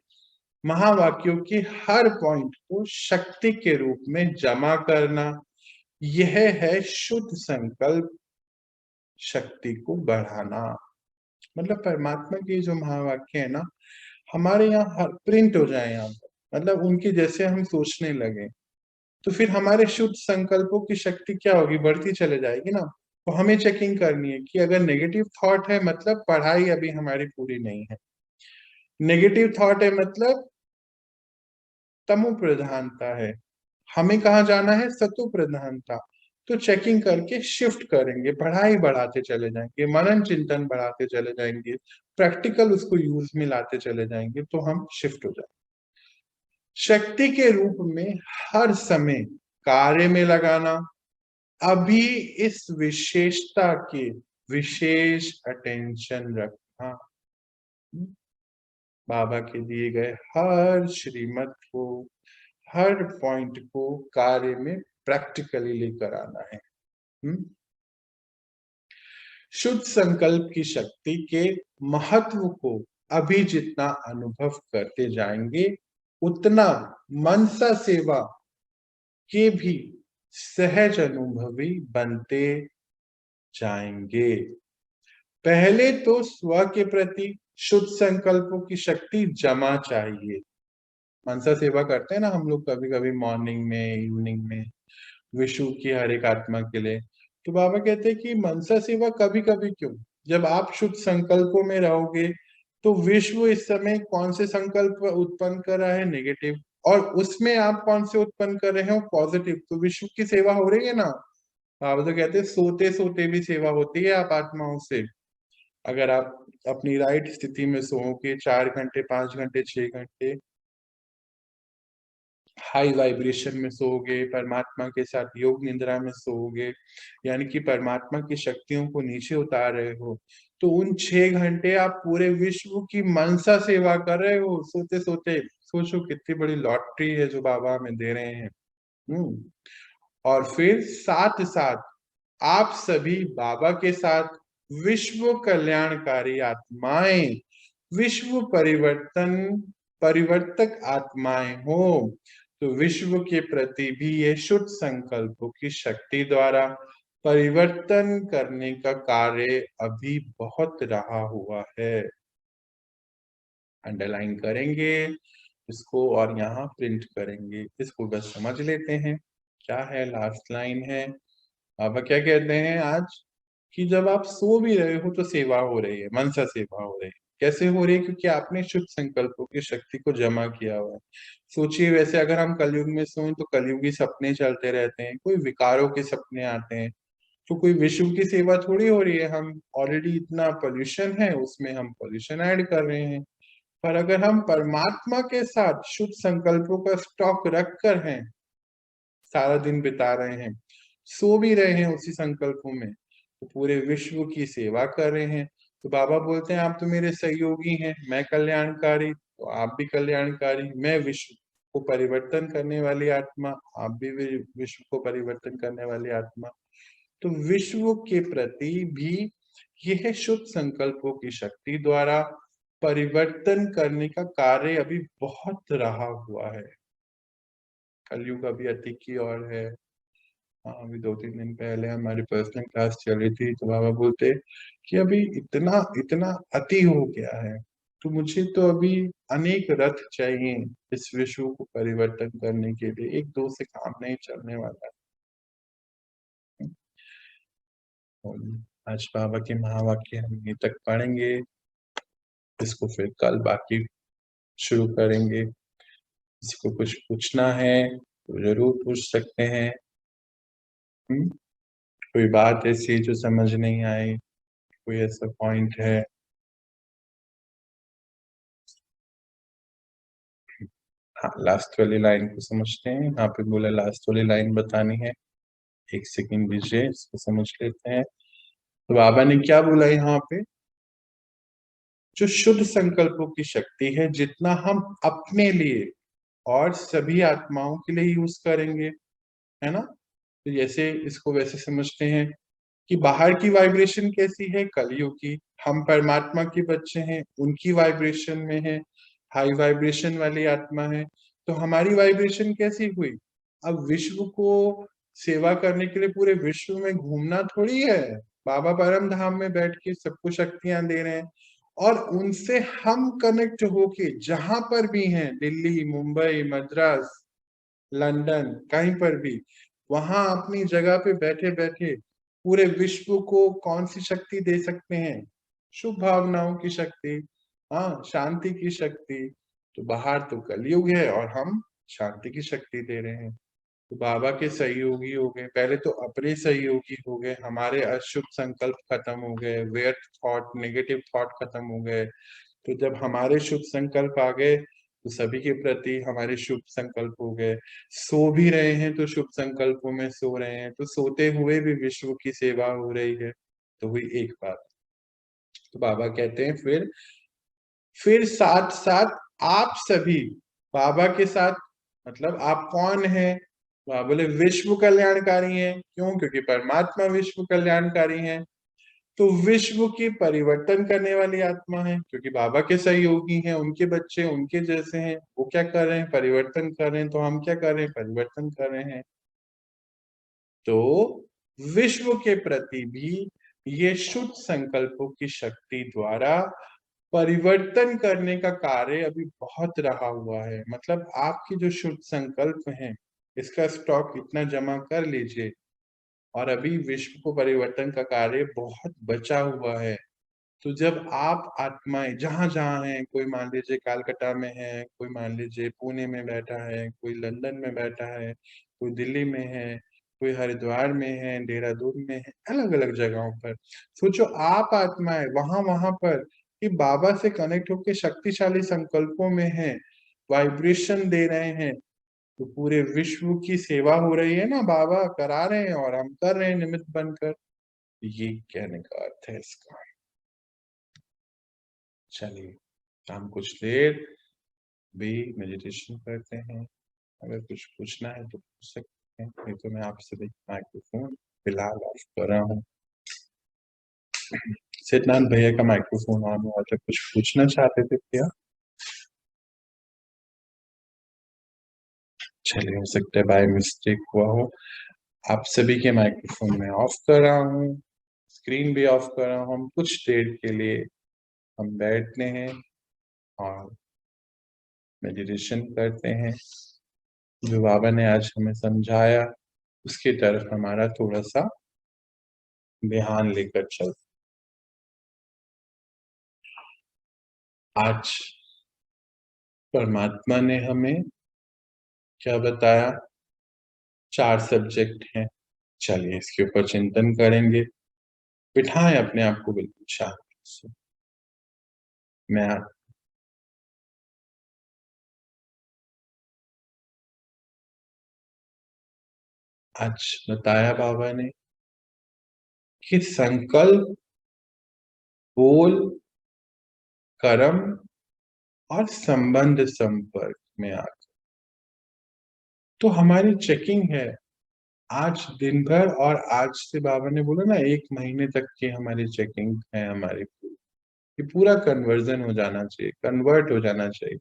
महावाक्यों के हर पॉइंट को शक्ति के रूप में जमा करना, यह है शुद्ध संकल्प, शक्ति को बढ़ाना। मतलब परमात्मा के जो महावाक्य है ना, हमारे यहाँ हर प्रिंट हो जाए यहाँ पर, मतलब उनके जैसे हम सोचने लगे, तो फिर हमारे शुद्ध संकल्पों की शक्ति क्या होगी, बढ़ती चले जाएगी ना। तो हमें चेकिंग करनी है कि अगर नेगेटिव थॉट है मतलब पढ़ाई अभी हमारी पूरी नहीं है, नेगेटिव थॉट है मतलब तमो प्रधानता है, हमें कहा जाना है सतो प्रधानता। तो चेकिंग करके शिफ्ट करेंगे, पढ़ाई बढ़ाते चले जाएंगे, मनन चिंतन बढ़ाते चले जाएंगे, प्रैक्टिकल उसको यूज में लाते चले जाएंगे, तो हम शिफ्ट हो जाएंगे। शक्ति के रूप में हर समय कार्य में लगाना, अभी इस विशेषता के विशेष अटेंशन रखना। बाबा के दिए गए हर श्रीमत को, हर पॉइंट को कार्य में प्रैक्टिकली लेकर आना है। शुद्ध संकल्प की शक्ति के महत्व को अभी जितना अनुभव करते जाएंगे, उतना मनसा सेवा के भी सहज अनुभवी बनते जाएंगे। पहले तो स्व के प्रति शुद्ध संकल्पों की शक्ति जमा चाहिए। मनसा सेवा करते हैं ना हम लोग कभी कभी, मॉर्निंग में, इवनिंग में, विश्व की हर एक आत्मा के लिए। तो बाबा कहते हैं कि मनसा सेवा कभी कभी क्यों, जब आप शुद्ध संकल्पों में रहोगे तो विश्व इस समय कौन से संकल्प उत्पन्न कर रहा है, नेगेटिव, और उसमें आप कौन से उत्पन्न कर रहे हो, पॉजिटिव, तो विश्व की सेवा हो रही है ना। बाबा तो कहते हैं सोते सोते भी सेवा होती है आप आत्माओं से। अगर आप अपनी राइट स्थिति में सोओगे 4 घंटे, 5 घंटे, 6 घंटे, हाई वाइब्रेशन में सोओगे, परमात्मा के साथ योग निद्रा में सोओगे, यानी कि परमात्मा की शक्तियों को नीचे उतार रहे हो, तो उन 6 घंटे आप पूरे विश्व की मनसा सेवा कर रहे हो सोते सोते। सोचो कितनी बड़ी लॉटरी है जो बाबा हमें दे रहे हैं। और फिर साथ साथ आप सभी बाबा के साथ विश्व कल्याणकारी आत्माएं, विश्व परिवर्तक आत्माएं हो, तो विश्व के प्रति भी ये शुद्ध संकल्पों की शक्ति द्वारा परिवर्तन करने का कार्य अभी बहुत रहा हुआ है। अंडरलाइन करेंगे इसको और यहाँ प्रिंट करेंगे, इसको बस समझ लेते हैं क्या है। लास्ट लाइन है, बाबा क्या कहते हैं आज, कि जब आप सो भी रहे हो तो सेवा हो रही है, मनसा सेवा हो रही है। कैसे हो रही है, क्योंकि आपने शुद्ध संकल्पों की शक्ति को जमा किया हुआ है। सोचिए वैसे अगर हम कलयुग में सोए तो कलयुगी सपने चलते रहते हैं, कोई विकारों के सपने आते हैं, तो कोई विश्व की सेवा थोड़ी हो रही है। हम ऑलरेडी इतना पोल्यूशन है, उसमें हम पोल्यूशन ऐड कर रहे हैं। पर अगर हम परमात्मा के साथ शुद्ध संकल्पों का स्टॉक रख कर हैं, सारा दिन बिता रहे हैं, सो भी रहे हैं उसी संकल्पों में, तो पूरे विश्व की सेवा कर रहे हैं। तो बाबा बोलते हैं आप तो मेरे सहयोगी हैं, मैं कल्याणकारी तो आप भी कल्याणकारी, मैं विश्व को परिवर्तन करने वाली आत्मा, आप भी विश्व को परिवर्तन करने वाली आत्मा। तो विश्व के प्रति भी यह शुद्ध संकल्पों की शक्ति द्वारा परिवर्तन करने का कार्य अभी बहुत रहा हुआ है। कलयुग अभी अति की ओर है। हाँ, अभी 2-3 दिन पहले हमारी पर्सनल क्लास चल रही थी तो बाबा बोलते कि अभी इतना इतना अति हो गया है, तो मुझे तो अभी अनेक रथ चाहिए इस विश्व को परिवर्तन करने के लिए, एक दो से काम नहीं चलने वाला है। और आज बाबा के महावाक्य हम यहीं तक पढ़ेंगे, इसको फिर कल बाकी शुरू करेंगे। किसी को कुछ पूछना है तो जरूर पूछ सकते हैं। कोई बात ऐसी जो समझ नहीं आई, कोई ऐसा पॉइंट है हाँ, लास्ट वाली लाइन को समझते हैं। यहाँ पे बोला लास्ट वाली लाइन बतानी है, 1 सेकंड दीजिए, इसको समझ लेते हैं। तो बाबा ने क्या बोला यहाँ पे, जो शुद्ध संकल्पों की शक्ति है, जितना हम अपने लिए और सभी आत्माओं के लिए यूज करेंगे, है ना। तो जैसे इसको वैसे समझते हैं कि बाहर की वाइब्रेशन कैसी है, कलयुग की। हम परमात्मा के बच्चे हैं, उनकी वाइब्रेशन में है, हाई वाइब्रेशन वाली आत्मा है। तो हमारी वाइब्रेशन कैसी हुई। अब विश्व को सेवा करने के लिए पूरे विश्व में घूमना थोड़ी है। बाबा परम धाम में बैठ के सबको शक्तियां दे रहे हैं, और उनसे हम कनेक्ट होके जहां पर भी हैं, दिल्ली, मुंबई, मद्रास, लंदन, कहीं पर भी, वहां अपनी जगह पे बैठे बैठे पूरे विश्व को कौन सी शक्ति दे सकते हैं, शुभ भावनाओं की शक्ति, हाँ, शांति की शक्ति। तो बाहर तो कलयुग है और हम शांति की शक्ति दे रहे हैं। तो बाबा के सहयोगी हो गए, पहले तो अपने सहयोगी हो गए, हमारे अशुभ संकल्प खत्म हो गए, व्यर्थ थॉट, नेगेटिव थॉट खत्म हो गए। तो जब हमारे शुभ संकल्प आ गए तो सभी के प्रति हमारे शुभ संकल्प हो गए। सो भी रहे हैं तो शुभ संकल्पों में सो रहे हैं, तो सोते हुए भी विश्व की सेवा हो रही है। तो हुई एक बात। तो बाबा कहते हैं फिर साथ साथ आप सभी बाबा के साथ, मतलब आप कौन है। बाबा बोले विश्व कल्याणकारी है। क्यों? क्योंकि परमात्मा विश्व कल्याणकारी है। तो विश्व की परिवर्तन करने वाली आत्मा है, क्योंकि बाबा के सहयोगी हैं, उनके बच्चे उनके जैसे हैं। वो क्या कर रहे हैं? परिवर्तन कर रहे हैं। तो हम क्या कर रहे हैं? परिवर्तन कर रहे हैं। तो विश्व के प्रति भी ये शुद्ध संकल्पों की शक्ति द्वारा परिवर्तन करने का कार्य अभी बहुत रहा हुआ है। मतलब आपकी जो शुद्ध संकल्प है, इसका स्टॉक इतना जमा कर लीजिए, और अभी विश्व को परिवर्तन का कार्य बहुत बचा हुआ है। तो जब आप आत्माएं जहां जहां हैं, कोई मान लीजिए कलकत्ता में है, कोई मान लीजिए पुणे में बैठा है, कोई लंदन में बैठा है, कोई दिल्ली में है, कोई हरिद्वार में है, देहरादून में है, अलग अलग जगहों पर सोचो आप आत्माएं वहां वहां पर कि बाबा से कनेक्ट होकर शक्तिशाली संकल्पों में है, वाइब्रेशन दे रहे हैं। तो पूरे विश्व की सेवा हो रही है ना, बाबा करा रहे हैं और हम कर रहे हैं निमित्त बनकर। ये कहने का अर्थ है इसका। चलिए, हम कुछ देर भी मेडिटेशन करते हैं। अगर कुछ पूछना है तो पूछ सकते हैं, नहीं तो मैं आपसे भी माइक्रोफोन फिलहाल ऑफ कर रहा हूँ। सिद्धनाथ भैया का माइक्रोफोन ऑन हुआ था, कुछ पूछना चाहते थे क्या? चलिए, हो सकता है बाय मिस्टेक हुआ हो। आप सभी के माइक्रोफोन में ऑफ कर रहा हूँ, स्क्रीन भी ऑफ कर रहा हूँ। हम कुछ देर के लिए हम बैठते हैं और मेडिटेशन करते हैं। जो बाबा ने आज हमें समझाया उसकी तरफ हमारा थोड़ा सा ध्यान लेकर चल। आज परमात्मा ने हमें क्या बताया? 4 सब्जेक्ट हैं। चलिए इसके ऊपर चिंतन करेंगे। बिठाएं अपने आप को बिल्कुल शांति से। मैं आज बताया बाबा ने कि संकल्प, बोल, कर्म और संबंध संपर्क में आ, तो हमारी चेकिंग है आज दिन भर। और आज से बाबा ने बोला ना 1 महीने तक की हमारी चेकिंग है हमारी पूरी। ये पूरा कन्वर्जन हो जाना चाहिए, कन्वर्ट हो जाना चाहिए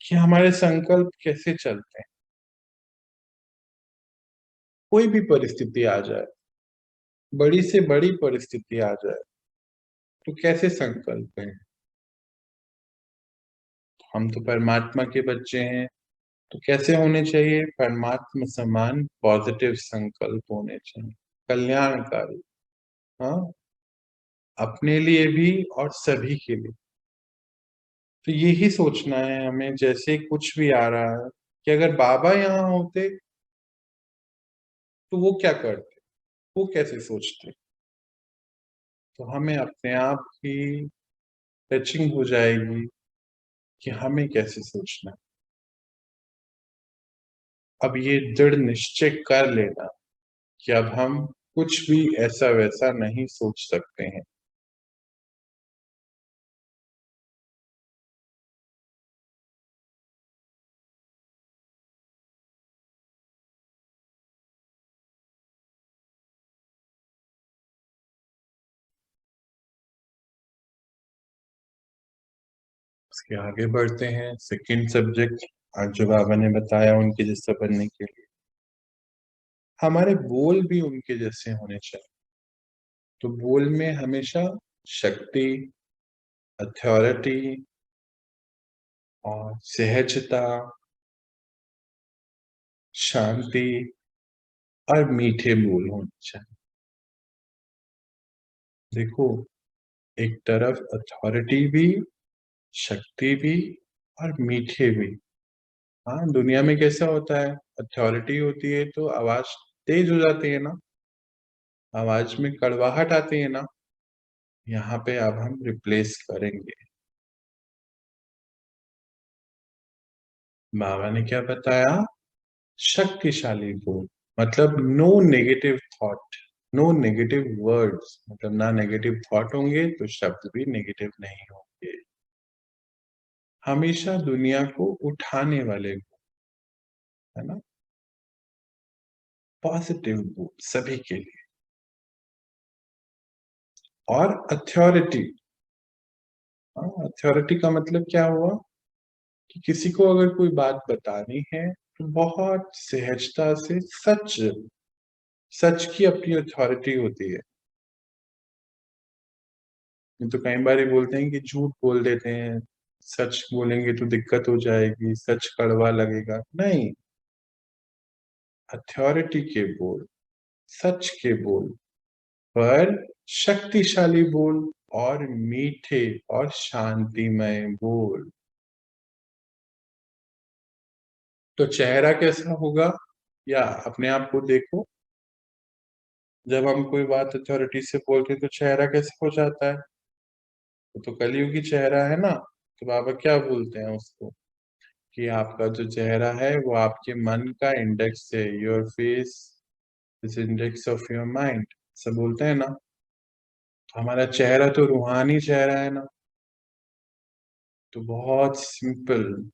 कि हमारे संकल्प कैसे चलते हैं। कोई भी परिस्थिति आ जाए, बड़ी से बड़ी परिस्थिति आ जाए, तो कैसे संकल्प है। हम तो परमात्मा के बच्चे हैं, तो कैसे होने चाहिए? परमात्मा समान पॉजिटिव संकल्प होने चाहिए, कल्याणकारी। हाँ, अपने लिए भी और सभी के लिए। तो यही सोचना है हमें, जैसे कुछ भी आ रहा है, कि अगर बाबा यहाँ होते तो वो क्या करते, वो कैसे सोचते। तो हमें अपने आप की टचिंग हो जाएगी कि हमें कैसे सोचना है। अब ये दृढ़ निश्चय कर लेना कि अब हम कुछ भी ऐसा वैसा नहीं सोच सकते हैं। इसके आगे बढ़ते हैं सेकंड सब्जेक्ट। आज जो बाबा ने बताया उनके जैसा बनने के लिए हमारे बोल भी उनके जैसे होने चाहिए। तो बोल में हमेशा शक्ति, अथॉरिटी और सहजता, शांति और मीठे बोल होने चाहिए। देखो, एक तरफ अथॉरिटी भी, शक्ति भी और मीठे भी। हाँ, दुनिया में कैसा होता है, अथॉरिटी होती है तो आवाज तेज हो जाती है ना, आवाज में कड़वाहट आती है ना। यहाँ पे अब हम रिप्लेस करेंगे। बाबा ने क्या बताया, शक्तिशाली बोल, मतलब no negative thought, no negative words, मतलब ना नेगेटिव थॉट होंगे तो शब्द भी नेगेटिव नहीं होंगे। हमेशा दुनिया को उठाने वाले, है ना, पॉजिटिव बोल सभी के लिए। और अथॉरिटी, अथॉरिटी का मतलब क्या हुआ कि किसी को अगर कोई बात बतानी है तो बहुत सहजता से सच, सच की अपनी अथॉरिटी होती है। तो कई बार ये बोलते हैं कि झूठ बोल देते हैं, सच बोलेंगे तो दिक्कत हो जाएगी, सच कड़वा लगेगा। नहीं, अथॉरिटी के बोल, सच के बोल पर शक्तिशाली बोल और मीठे और शांतिमय बोल। तो चेहरा कैसा होगा, या अपने आप को देखो, जब हम कोई बात अथॉरिटी से बोलते हैं तो चेहरा कैसा हो जाता है। तो कलयुगी चेहरा है ना, तो बाबा क्या बोलते हैं उसको कि आपका जो चेहरा है वो आपके मन का इंडेक्स है, your face is index of your mind, सब बोलते हैं ना। तो हमारा चेहरा तो रूहानी चेहरा है ना, तो बहुत सिंपल,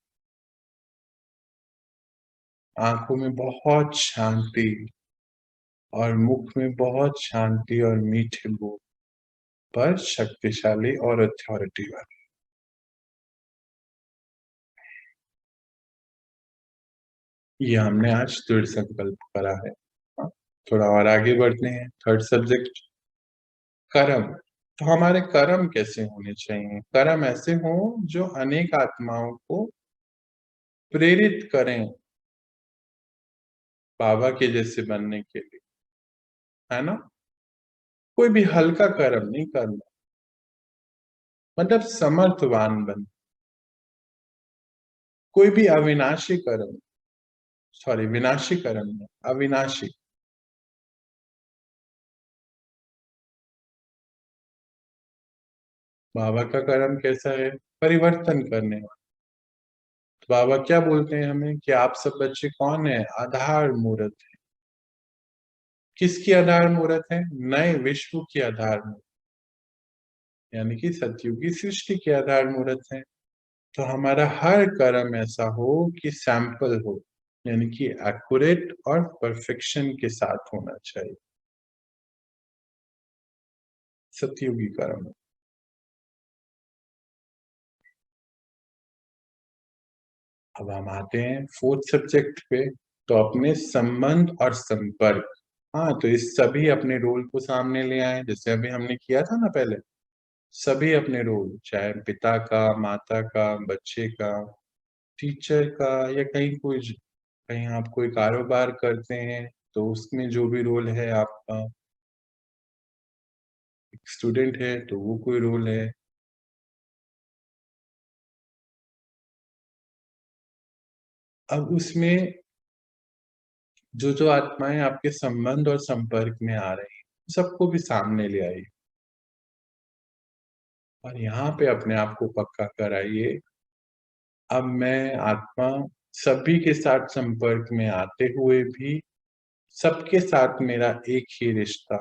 आंखों में बहुत शांति और मुख में बहुत शांति और मीठे बोल पर शक्तिशाली और अथॉरिटी वाले। ये हमने आज दृढ़ संकल्प करा है। हाँ, थोड़ा और आगे बढ़ते हैं, थर्ड सब्जेक्ट, कर्म। तो हमारे कर्म कैसे होने चाहिए, कर्म ऐसे हों जो अनेक आत्माओं को प्रेरित करें बाबा के जैसे बनने के लिए, है ना। कोई भी हल्का कर्म नहीं करना, मतलब समर्थवान बन। कोई भी अविनाशी कर्म, सॉरी विनाशी कर्म नहीं, अविनाशी। बाबा का कर्म कैसा है, परिवर्तन करने वाला। तो बाबा क्या बोलते हैं हमें कि आप सब बच्चे कौन है, आधार मूर्त है। किसकी आधार मूर्त है, नए विश्व की आधार मूर्त, यानी कि सतयुगी सृष्टि के आधार मूर्त है। तो हमारा हर कर्म ऐसा हो कि सैंपल हो, यानी कि एक्यूरेट और परफेक्शन के साथ होना चाहिए, सतयुगी कर्म। अब हम आते हैं फोर्थ सब्जेक्ट पे, तो अपने संबंध और संपर्क। हाँ, तो इस सभी अपने रोल को सामने ले आए, जैसे अभी हमने किया था ना पहले। सभी अपने रोल, चाहे पिता का, माता का, बच्चे का, टीचर का, या कहीं आप कोई कारोबार करते हैं तो उसमें जो भी रोल है आपका, एक स्टूडेंट है तो वो कोई रोल है। अब उसमें जो जो आत्माएं आपके संबंध और संपर्क में आ रही हैं सबको भी सामने ले आइए, और यहाँ पे अपने आप को पक्का कराइए, अब मैं आत्मा सभी के साथ संपर्क में आते हुए भी सबके साथ मेरा एक ही रिश्ता।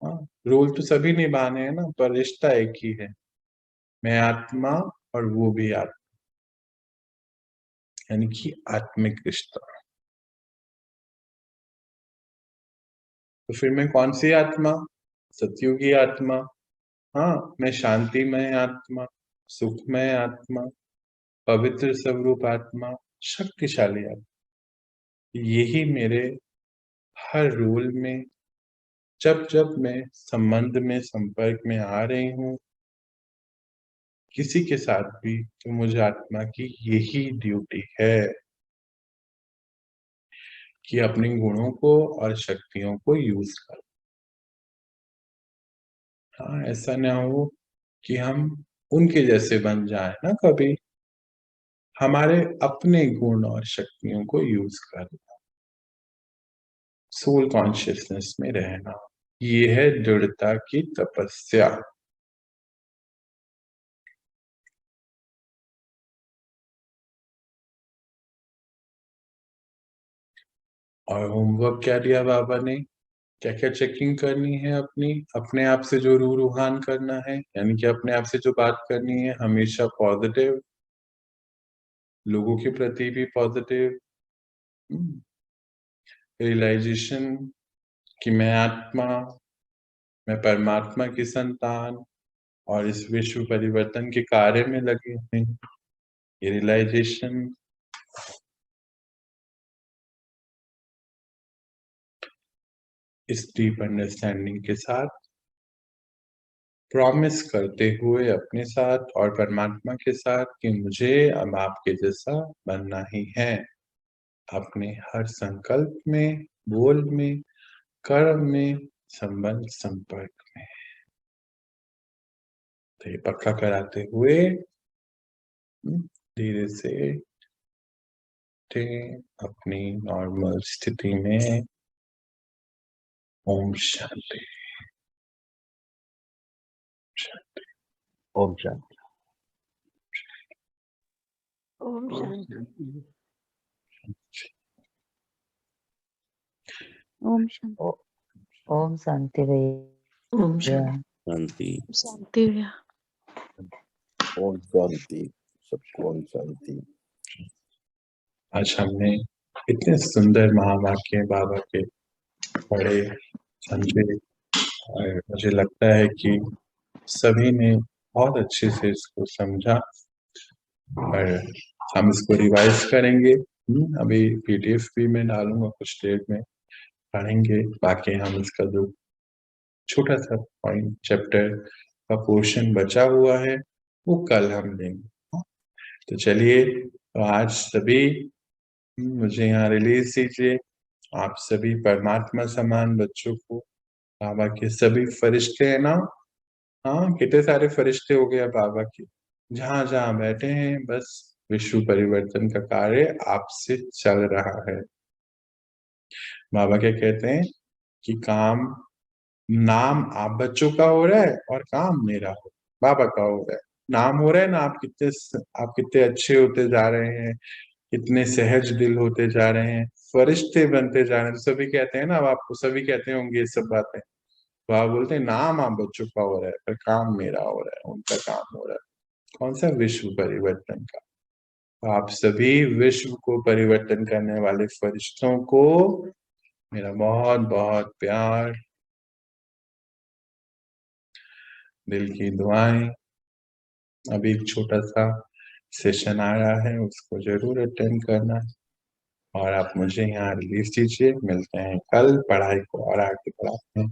हाँ, रोल तो सभी निभाने हैं ना, पर रिश्ता एक ही है, मैं आत्मा और वो भी आत्मा, यानी कि आत्मिक रिश्ता। तो फिर मैं कौन सी आत्मा? सतयुगी आत्मा। हाँ, मैं शांतिमय आत्मा, सुखमय आत्मा, पवित्र स्वरूप आत्मा, शक्तिशाली आत्मा। यही मेरे हर रोल में, जब जब मैं संबंध में, संपर्क में आ रही हूँ किसी के साथ भी, तो मुझे आत्मा की यही ड्यूटी है कि अपने गुणों को और शक्तियों को यूज कर। हाँ, ऐसा ना हो कि हम उनके जैसे बन जाए ना कभी, हमारे अपने गुण और शक्तियों को यूज करना, सोल कॉन्शियसनेस में रहना, ये है दृढ़ता की तपस्या। और होमवर्क क्या दिया बाबा ने? क्या क्या चेकिंग करनी है अपनी? अपने आप से जो रूहान करना है, यानी कि अपने आप से जो बात करनी है हमेशा पॉजिटिव, लोगों के प्रति भी पॉजिटिव, रियलाइजेशन कि मैं आत्मा, मैं परमात्मा की संतान और इस विश्व परिवर्तन के कार्य में लगे हैं, ये रियलाइजेशन। इस डीप अंडरस्टैंडिंग के साथ प्रॉमिस करते हुए अपने साथ और परमात्मा के साथ कि मुझे अब आपके जैसा बनना ही है, अपने हर संकल्प में, बोल में, कर्म में, संबंध संपर्क में। तो ये पक्का कराते हुए धीरे से अपनी नॉर्मल स्थिति में। ओम शांति। ओम शांति। ओम शांति। ओम शांति। ओम शांति भैया। ओम शांति। शांति भैया। ओम शांति। सबको ओम शांति। आज हमने इतने सुंदर महावाक्य बाबा के पढ़े, समझे, और मुझे लगता है कि सभी ने बहुत अच्छे से इसको समझा, और हम इसको रिवाइज करेंगे। अभी पीडीएफ भी मैं डालूंगा, कुछ देर में पढ़ेंगे। बाकी हम इसका जो छोटा सा पॉइंट चैप्टर का पोर्शन बचा हुआ है वो कल हम लेंगे। तो चलिए, तो आज सभी मुझे यहाँ रिलीज दीजिए। आप सभी परमात्मा समान बच्चों को, बाबा के सभी फरिश्ते हैं ना, हाँ कितने सारे फरिश्ते हो गए बाबा के, जहां जहां बैठे हैं, बस विश्व परिवर्तन का कार्य आपसे चल रहा है। बाबा क्या कहते हैं कि काम, नाम आप बच्चों का हो रहा है और काम मेरा हो, बाबा का हो रहा है। नाम हो रहा है ना, आप कितने अच्छे होते जा रहे हैं, कितने सहज दिल होते जा रहे हैं, फरिश्ते बनते जा रहे हैं। तो सभी कहते हैं ना, अब आपको सभी कहते होंगे ये सब बातें, तो आप बोलते हैं नाम आप बच्चों का हो रहा है पर काम मेरा हो रहा है, उनका काम हो रहा है। कौन सा? विश्व परिवर्तन का। तो आप सभी विश्व को परिवर्तन करने वाले फरिश्तों को मेरा बहुत बहुत प्यार, दिल की दुआएं। अभी एक छोटा सा सेशन आ रहा है, उसको जरूर अटेंड करना, और आप मुझे यहाँ रिलीज दीजिए। मिलते हैं कल, पढ़ाई को और आगे बढ़ाते हैं।